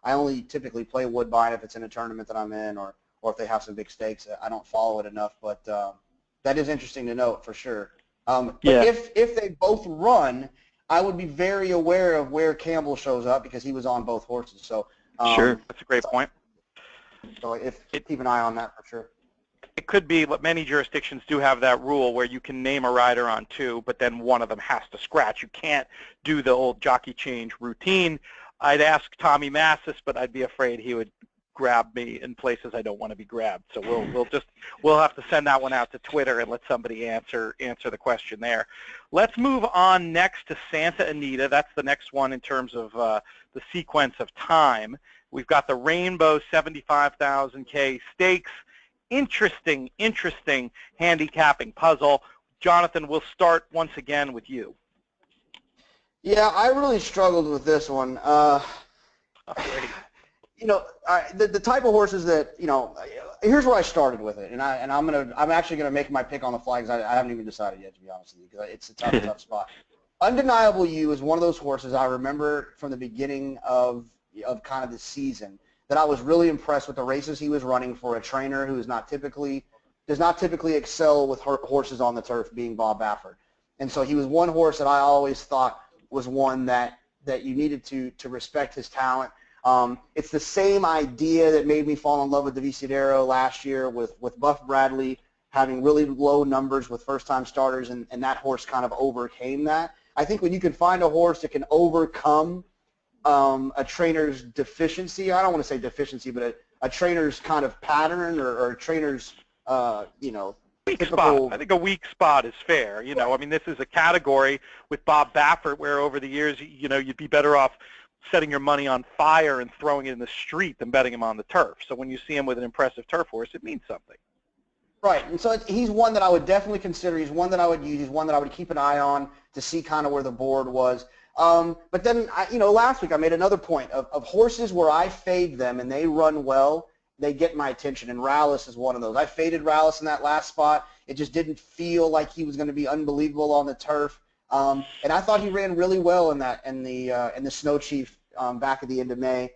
I only typically play Woodbine if it's in a tournament that I'm in, or if they have some big stakes. I don't follow it enough, but that is interesting to note for sure. But if they both run, I would be very aware of where Campbell shows up because he was on both horses. So sure, that's a great point. So keep an eye on that for sure. It could be, many jurisdictions do have that rule where you can name a rider on 2, but then one of them has to scratch. You can't do the old jockey change routine. I'd ask Tommy Massis, but I'd be afraid he would grab me in places I don't want to be grabbed. So we'll have to send that one out to Twitter and let somebody answer the question there. Let's move on next to Santa Anita. That's the next one in terms of the sequence of time. We've got the Rainbow 75,000K Stakes. Interesting handicapping puzzle. Jonathan, we'll start once again with you. Yeah, I really struggled with this one. The type of horses that, here's where I started with it, and I'm actually gonna make my pick on the fly because I haven't even decided yet, to be honest with you, because it's a tough spot. Undeniable You is one of those horses I remember from the beginning of kind of the season that I was really impressed with the races he was running for a trainer who does not typically excel with horses on the turf, being Bob Baffert. And so he was one horse that I always thought was one that you needed to respect his talent. It's the same idea that made me fall in love with the Visadero last year with Buff Bradley having really low numbers with first-time starters, and that horse kind of overcame that. I think when you can find a horse that can overcome a trainer's deficiency, I don't want to say deficiency, but a trainer's kind of pattern or a trainer's, weak spot. I think a weak spot is fair. I mean, this is a category with Bob Baffert where over the years, you'd be better off setting your money on fire and throwing it in the street than betting him on the turf. So when you see him with an impressive turf horse, it means something. Right, and so he's one that I would definitely consider. He's one that I would use. He's one that I would keep an eye on to see kind of where the board was. But then, last week I made another point of horses where I fade them and they run well, they get my attention, and Rallis is one of those. I faded Rallis in that last spot. It just didn't feel like he was going to be unbelievable on the turf. And I thought he ran really well in the Snow Chief back at the end of May.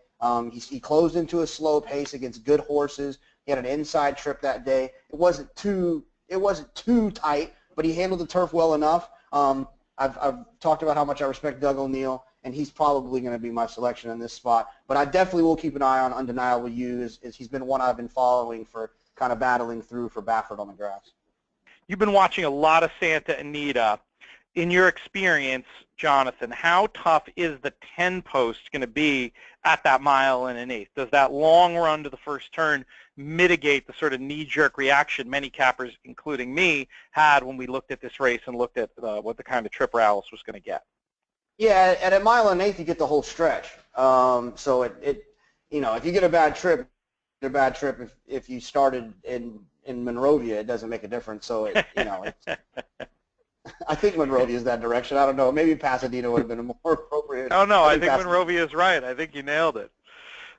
He closed into a slow pace against good horses. He had an inside trip that day. It wasn't too tight, but he handled the turf well enough. I've talked about how much I respect Doug O'Neill, and he's probably going to be my selection in this spot. But I definitely will keep an eye on Undeniable You, as he's been one I've been following for kind of battling through for Baffert on the grass. You've been watching a lot of Santa Anita. In your experience, Jonathan, how tough is the 10 post going to be at that 1 1/8? Does that long run to the first turn mitigate the sort of knee-jerk reaction many cappers, including me, had when we looked at this race and looked at what the kind of trip Rallis was going to get? Yeah, at a 1 1/8 you get the whole stretch. So if you get a bad trip, if you started in Monrovia, it doesn't make a difference. So I think Monrovia is that direction. I don't know. Maybe Pasadena would have been more appropriate. Oh, no, I think Monrovia is right. I think you nailed it.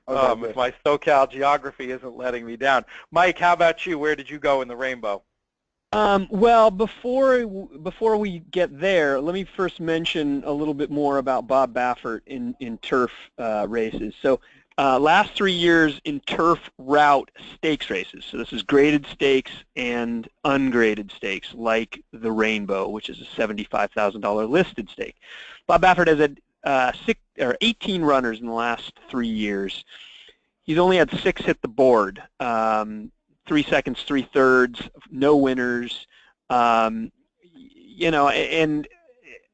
If my SoCal geography isn't letting me down. Mike, how about you? Where did you go in the rainbow? Well, before we get there, let me first mention a little bit more about Bob Baffert in turf races. So last 3 years in turf route stakes races. So this is graded stakes and ungraded stakes, like the Rainbow, which is a $75,000 listed stake. Bob Baffert has had 18 runners in the last 3 years. He's only had 6 hit the board. 3 seconds, 3/3, no winners. You know, and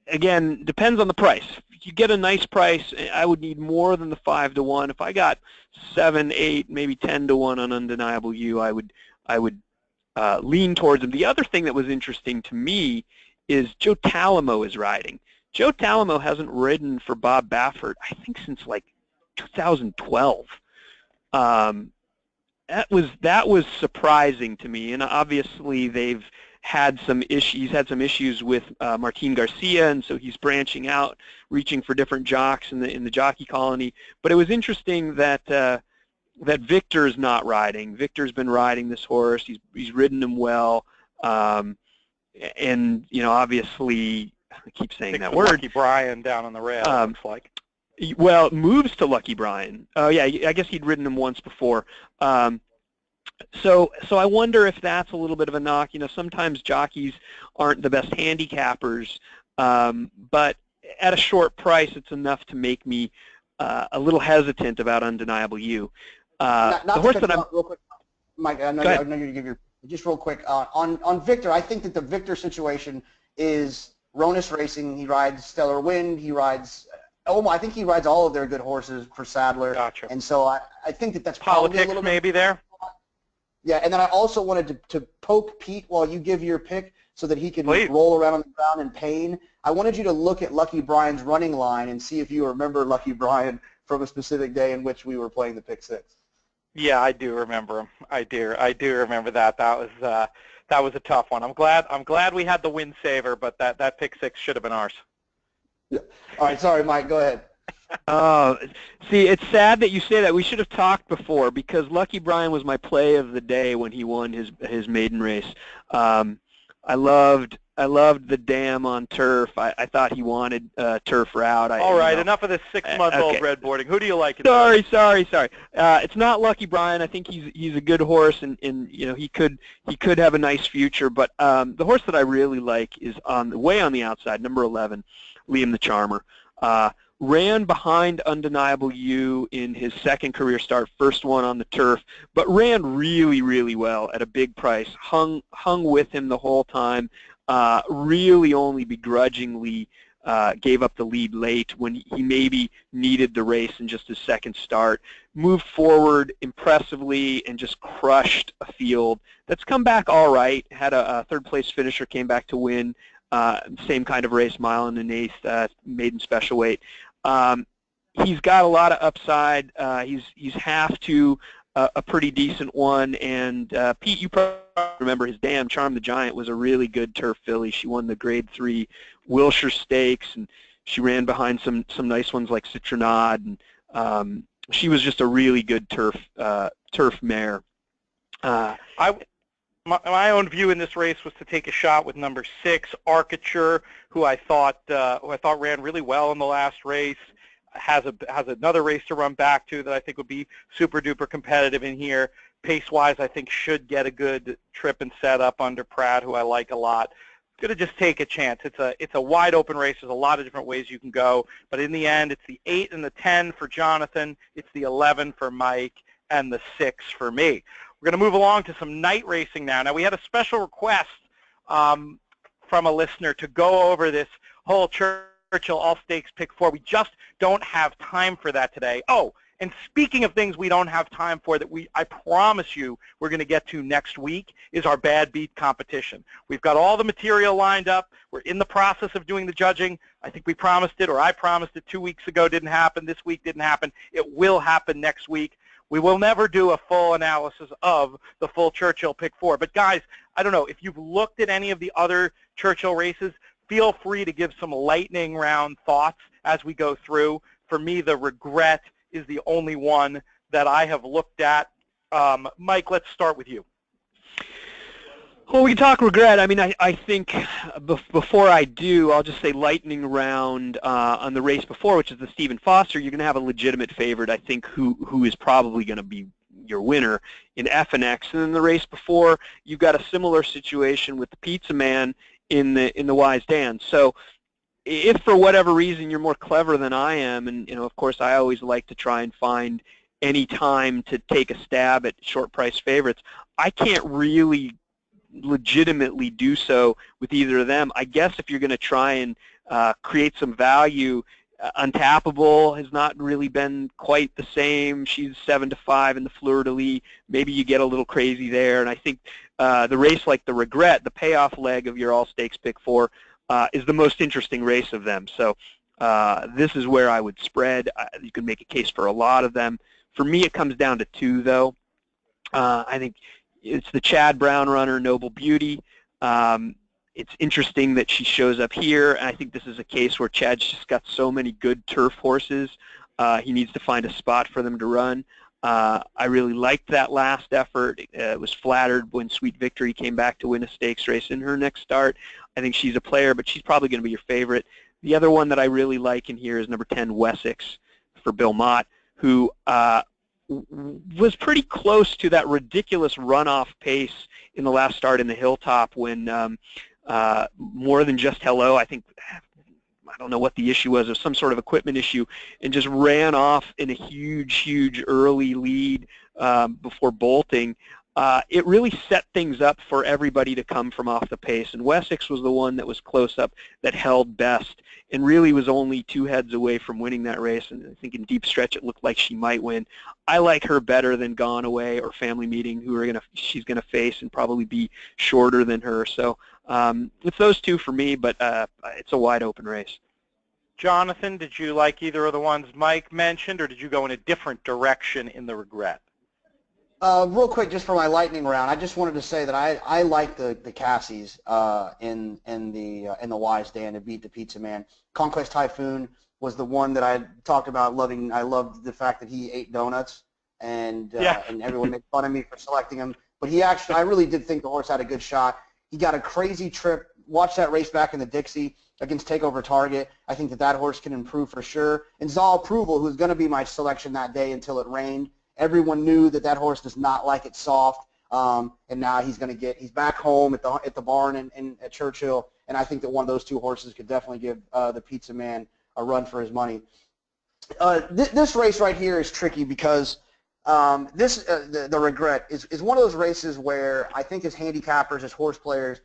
again, depends on the price. If you get a nice price, I would need more than the 5-1. If I got 7, 8, maybe 10-1 on Undeniable You, I would lean towards him. The other thing that was interesting to me is Joe Talamo is riding. Joe Talamo hasn't ridden for Bob Baffert, I think, since like 2012. That was surprising to me, and obviously they've had some issues. He's had some issues with Martin Garcia, and so he's branching out, reaching for different jocks in the jockey colony. But it was interesting that that Victor's not riding. Victor's been riding this horse. He's ridden him well, and you know, obviously, I keep saying that word. Lucky Brian down on the rail. Looks like. Well, moves to Lucky Brian. Oh yeah, I guess he'd ridden him once before. So I wonder if that's a little bit of a knock. You know, sometimes jockeys aren't the best handicappers, but at a short price, it's enough to make me a little hesitant about Undeniable You. Not the horse that I'm real quick, Mike. I know you're going to give your just real quick on Victor. I think that the Victor situation is Ronus Racing. He rides Stellar Wind. He rides. I think he rides all of their good horses for Sadler. Gotcha. And so I think that's probably politics a little maybe bit, there. Yeah, and then I also wanted to poke Pete while you give your pick so that he can Please. roll around on the ground in pain. I wanted you to look at Lucky Brian's running line and see if you remember Lucky Brian from a specific day in which we were playing the pick six. Yeah, I do remember him. I do remember that. That was a tough one. I'm glad we had the win saver, but that pick six should have been ours. Yeah. All right, sorry, Mike. Go ahead. See, it's sad that you say that. We should have talked before, because Lucky Brian was my play of the day when he won his maiden race. I loved the dam on turf. I thought he wanted turf route. All right, enough of this 6-month-old red boarding. Who do you like? Sorry. It's not Lucky Brian. I think he's a good horse, and you know, he could have a nice future. But the horse that I really like is way on the outside, number 11, Liam the Charmer. Ran behind Undeniable You in his second career start, first one on the turf, but ran really, really well at a big price. Hung with him the whole time. Really only begrudgingly gave up the lead late when he maybe needed the race in just his second start. Moved forward impressively and just crushed a field that's come back all right. Had a third-place finisher, came back to win. Same kind of race, mile and an eighth, maiden special weight. He's got a lot of upside. He's half to a pretty decent one. And Pete, you probably remember his dam, Charm the Giant, was a really good turf filly. She won the Grade 3 Wilshire Stakes, and she ran behind some nice ones like Citronade. And she was just a really good turf mare. My own view in this race was to take a shot with number 6, Arcature, who I thought ran really well in the last race. Has another race to run back to that I think would be super duper competitive in here. Pace-wise, I think should get a good trip and setup under Pratt, who I like a lot. Going to just take a chance. It's a wide open race. There's a lot of different ways you can go, but in the end, it's the 8 and the 10 for Jonathan. It's the 11 for Mike, and the 6 for me. We're going to move along to some night racing now. Now, we had a special request from a listener to go over this whole Churchill All-Stakes Pick 4. We just don't have time for that today. Oh, and speaking of things we don't have time for that I promise you we're going to get to next week is our Bad Beat competition. We've got all the material lined up. We're in the process of doing the judging. I think we promised it, or I promised it 2 weeks ago. Didn't happen. This week didn't happen. It will happen next week. We will never do a full analysis of the full Churchill Pick 4. But, guys, I don't know. If you've looked at any of the other Churchill races, feel free to give some lightning round thoughts as we go through. For me, the Regret is the only one that I have looked at. Mike, let's start with you. Well, we can talk regret. I mean, I think before I do, I'll just say lightning round on the race before, which is the Stephen Foster. You're going to have a legitimate favorite, I think, who is probably going to be your winner in FNX. And then the race before, you've got a similar situation with the Pizza Man in the Wise Dan. So if for whatever reason you're more clever than I am, and of course I always like to try and find any time to take a stab at short price favorites, I can't really legitimately do so with either of them. I guess if you're going to try and create some value, Untappable has not really been quite the same. She's 7-5 in the Fleur-de-Lis. Maybe you get a little crazy there. And I think the race like the Regret, the payoff leg of your all-stakes pick 4, is the most interesting race of them. So this is where I would spread. You can make a case for a lot of them. For me, it comes down to 2, though. I think it's the Chad Brown runner, Noble Beauty. It's interesting that she shows up here, and I think this is a case where Chad's just got so many good turf horses. He needs to find a spot for them to run. I really liked that last effort. Was flattered when Sweet Victory came back to win a stakes race in her next start. I think she's a player, but she's probably going to be your favorite. The other one that I really like in here is number 10, Wessex, for Bill Mott, who was pretty close to that ridiculous runoff pace in the last start in the Hilltop when More Than Just Hello, I think, I don't know what the issue was, some sort of equipment issue, and just ran off in a huge early lead before bolting. It really set things up for everybody to come from off the pace, and Wessex was the one that was close up that held best and really was only 2 heads away from winning that race, and I think in deep stretch it looked like she might win. I like her better than Gone Away or Family Meeting, who she's going to face and probably be shorter than her. So it's those 2 for me, but it's a wide open race. Jonathan, did you like either of the ones Mike mentioned, or did you go in a different direction in the Regret? Real quick, just for my lightning round, I just wanted to say that I like the Cassies in the Wise Dan to beat the Pizza Man. Conquest Typhoon was the one that I talked about loving. I loved the fact that he ate donuts, and everyone made fun of me for selecting him. But I really did think the horse had a good shot. He got a crazy trip. Watch that race back in the Dixie against Takeover Target. I think that horse can improve for sure. And Zal Approval, who's going to be my selection that day until it rained. Everyone knew that horse does not like it soft, and now he's back home at the barn at Churchill, and I think that one of those 2 horses could definitely give the Pizza Man a run for his money. This race right here is tricky because the Regret is one of those races where I think as handicappers, as horse players,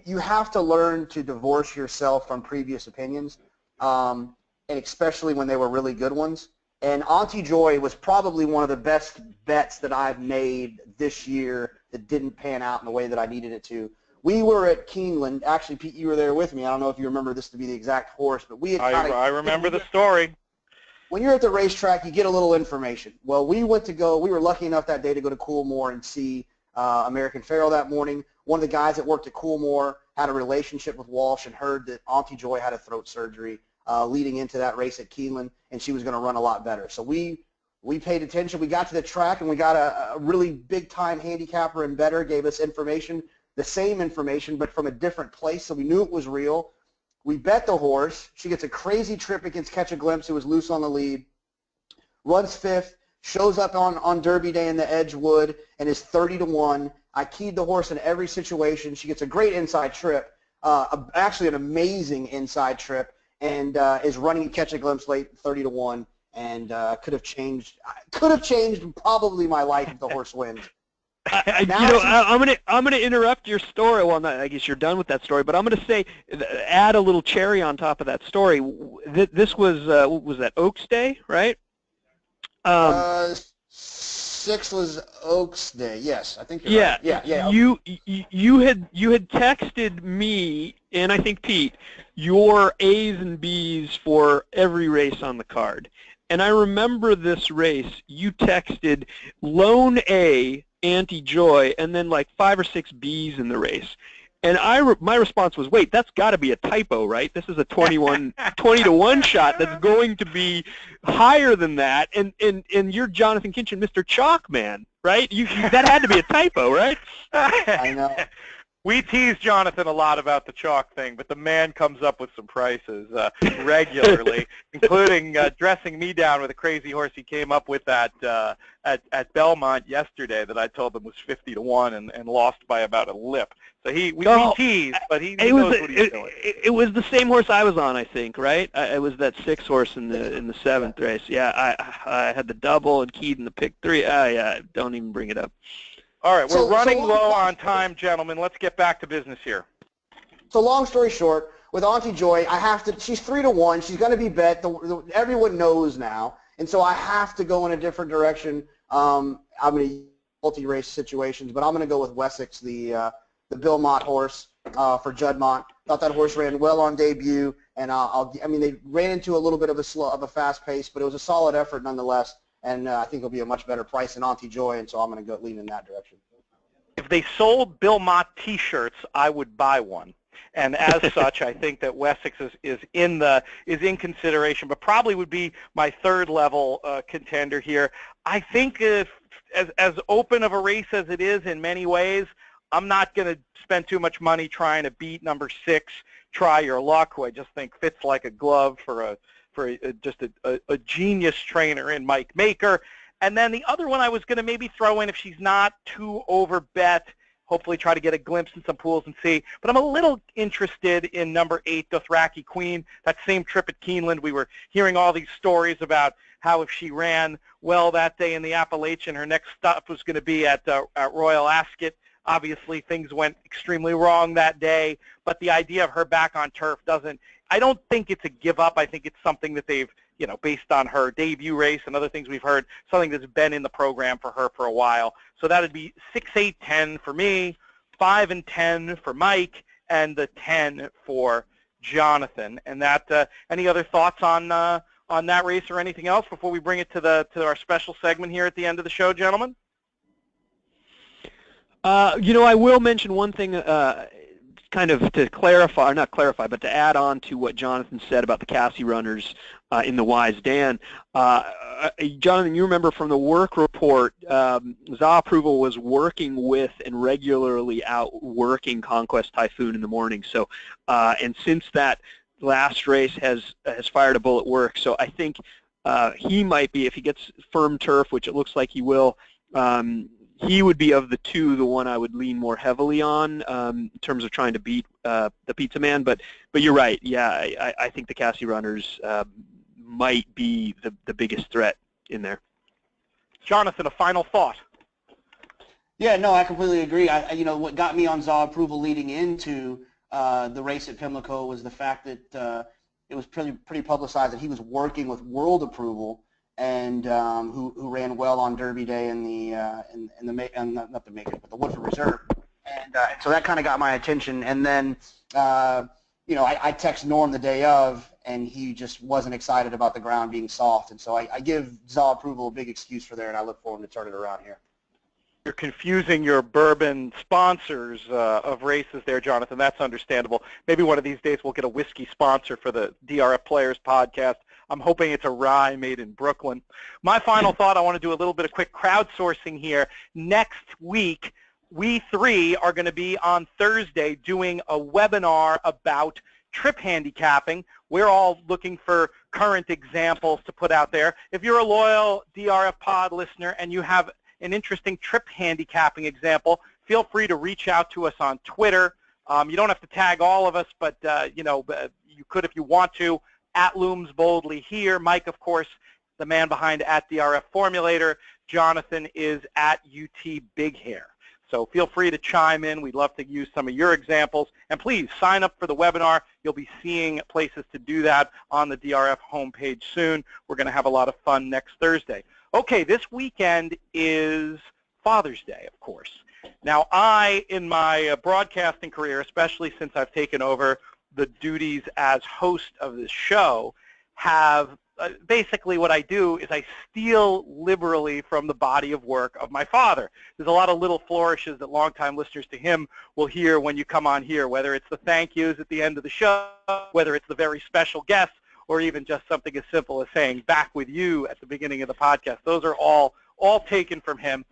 you have to learn to divorce yourself from previous opinions, and especially when they were really good ones. And Auntie Joy was probably one of the best bets that I've made this year that didn't pan out in the way that I needed it to. We were at Keeneland. Actually, Pete, you were there with me. I don't know if you remember this to be the exact horse, but we had I remember the story. When you're at the racetrack, you get a little information. Well, we were lucky enough that day to go to Coolmore and see American Pharoah that morning. One of the guys that worked at Coolmore had a relationship with Walsh and heard that Auntie Joy had a throat surgery leading into that race at Keeneland, and she was going to run a lot better. So we paid attention. We got to the track, and we got a really big-time handicapper and bettor gave us information, the same information, but from a different place, so we knew it was real. We bet the horse. She gets a crazy trip against Catch a Glimpse, who was loose on the lead, runs 5th, shows up on Derby Day in the Edgewood, and is 30-1. I keyed the horse in every situation. She gets a great inside trip, actually an amazing inside trip, and is running Catch a Glimpse late 30-1, and could have changed probably my life if the horse wins. I'm gonna interrupt your story. Well, I guess you're done with that story, but I'm gonna say, add a little cherry on top of that story. This was what was that, Oaks Day, right? 6 was Oaks Day. Yes, I think you're right. Yeah. You had texted me and I think Pete your A's and B's for every race on the card, and I remember this race. You texted Lone A, Auntie Joy, and then like 5 or 6 B's in the race. And my response was, wait, that's got to be a typo, right? This is a 20 to 1 shot that's going to be higher than that. And you're Jonathon Kinchen, Mr. Chalk Man, right? That had to be a typo, right? I know. We tease Jonathon a lot about the chalk thing, but the man comes up with some prices regularly, including dressing me down with a crazy horse he came up with at Belmont yesterday that I told him was 50 to 1 and lost by about a lip. So we tease, but he knows what he's doing. It was the same horse I was on, I think, right? It was that 6 horse in the 7th race. Yeah, I had the double and keyed in the pick 3. Yeah, don't even bring it up. All right, we're running low on time, gentlemen. Let's get back to business here. So long story short, with Auntie Joy, she's 3 to 1. She's going to be bet. Everyone knows now. And so I have to go in a different direction. I'm going to multi-race situations, but I'm going to go with Wessex, the Bill Mott horse for Juddmonte. Thought that horse ran well on debut, and they ran into a little bit of a fast pace, but it was a solid effort nonetheless. And I think it'll be a much better price than Auntie Joy, and so I'm going to lean in that direction. If they sold Bill Mott T-shirts, I would buy one. And as such, I think that Wessex is in consideration, but probably would be my third level contender here. I think as open of a race as it is in many ways, I'm not going to spend too much money trying to beat number 6, Try Your Luck, who I just think fits like a glove for just a genius trainer in Mike Maker. And then the other one I was going to maybe throw in, if she's not too over bet, hopefully try to get a glimpse in some pools and see. But I'm a little interested in number 8, Dothraki Queen. That same trip at Keeneland, we were hearing all these stories about how if she ran well that day in the Appalachian, her next stop was going to be at Royal Ascot. Obviously, things went extremely wrong that day, but the idea of her back on turf I don't think it's a give up. I think it's something that they've, based on her debut race and other things we've heard, something that's been in the program for her for a while. So that would be 6, 8, 10 for me, 5 and 10 for Mike, and the 10 for Jonathon. And that, any other thoughts on that race or anything else before we bring it to our special segment here at the end of the show, gentlemen? I will mention one thing, kind of to clarify, or not clarify, but to add on to what Jonathon said about the Cassie runners in the Wise Dan. Jonathon, you remember from the work report, ZA Approval was working with and regularly outworking Conquest Typhoon in the morning. So, and since that last race has fired a bullet work, so I think he might be, if he gets firm turf, which it looks like he will, he would be of the two the one I would lean more heavily on in terms of trying to beat the Pizza Man. But you're right. Yeah, I think the Cassie runners might be the biggest threat in there. Jonathon, a final thought. Yeah, no, I completely agree. What got me on ZA Approval leading into the race at Pimlico was the fact that it was pretty publicized that he was working with World Approval, and who ran well on Derby Day in not the Macon, but the Woodford Reserve, and so that kind of got my attention. And then I text Norm the day of, and he just wasn't excited about the ground being soft, and so I give ZA Approval a big excuse for there, and I look forward to turn it around here. You're confusing your bourbon sponsors of races there, Jonathon. That's understandable. Maybe one of these days we'll get a whiskey sponsor for the DRF Players Podcast. I'm hoping it's a rye made in Brooklyn. My final thought, I want to do a little bit of quick crowdsourcing here. Next week, we three are going to be on Thursday doing a webinar about trip handicapping. We're all looking for current examples to put out there. If you're a loyal DRF Pod listener and you have an interesting trip handicapping example, feel free to reach out to us on Twitter. You don't have to tag all of us, but you could if you want to. At Looms Boldly here. Mike, of course, the man behind at DRF Formulator. Jonathon is at UT Big Hair. So feel free to chime in. We'd love to use some of your examples. And please sign up for the webinar. You'll be seeing places to do that on the DRF homepage soon. We're going to have a lot of fun next Thursday. Okay, this weekend is Father's Day, of course. Now, I, in my broadcasting career, especially since I've taken over the duties as host of this show, have basically what I do is I steal liberally from the body of work of my father. There's a lot of little flourishes that longtime listeners to him will hear when you come on here, whether it's the thank yous at the end of the show, whether it's the very special guests, or even just something as simple as saying back with you at the beginning of the podcast. Those are all taken from him.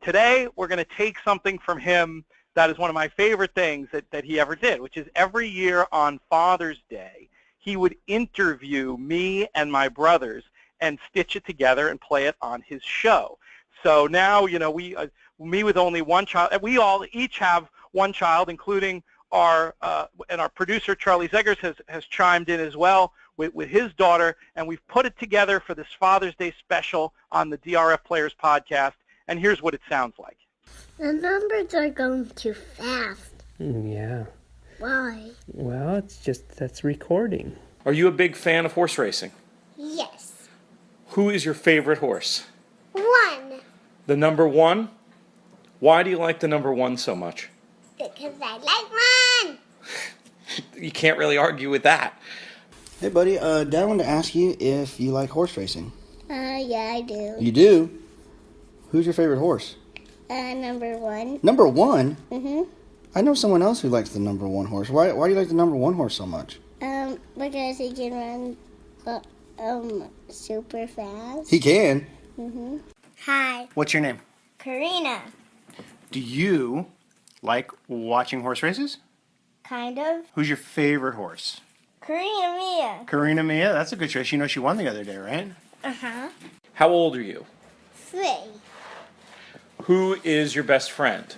Today, we're going to take something from him that is one of my favorite things that he ever did, which is every year on Father's Day, he would interview me and my brothers and stitch it together and play it on his show. So now, me with only one child, we all each have one child, including our producer, Charlie Zegers, has chimed in as well with his daughter, and we've put it together for this Father's Day special on the DRF Players Podcast, and here's what it sounds like. The numbers are going too fast. Yeah. Why? Well, it's just that's recording. Are you a big fan of horse racing? Yes. Who is your favorite horse? 1. The number 1? Why do you like the number 1 so much? Because I like 1. You can't really argue with that. Hey, buddy, Dad wanted to ask you if you like horse racing. Yeah, I do. You do? Who's your favorite horse? Number 1. Number 1? Mm-hmm. I know someone else who likes the number 1 horse. Why do you like the number 1 horse so much? Because he can run, super fast. He can? Mm-hmm. Hi. What's your name? Karina. Do you like watching horse races? Kind of. Who's your favorite horse? Karina Mia. Carina Mia? That's a good choice. You know she won the other day, right? Uh-huh. How old are you? 3. Who is your best friend?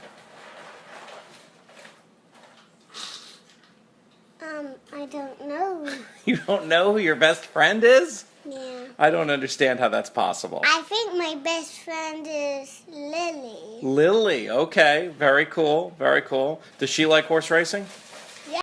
I don't know. You don't know who your best friend is? Yeah. I don't understand how that's possible. I think my best friend is Lily. Lily, okay. Very cool, very cool. Does she like horse racing?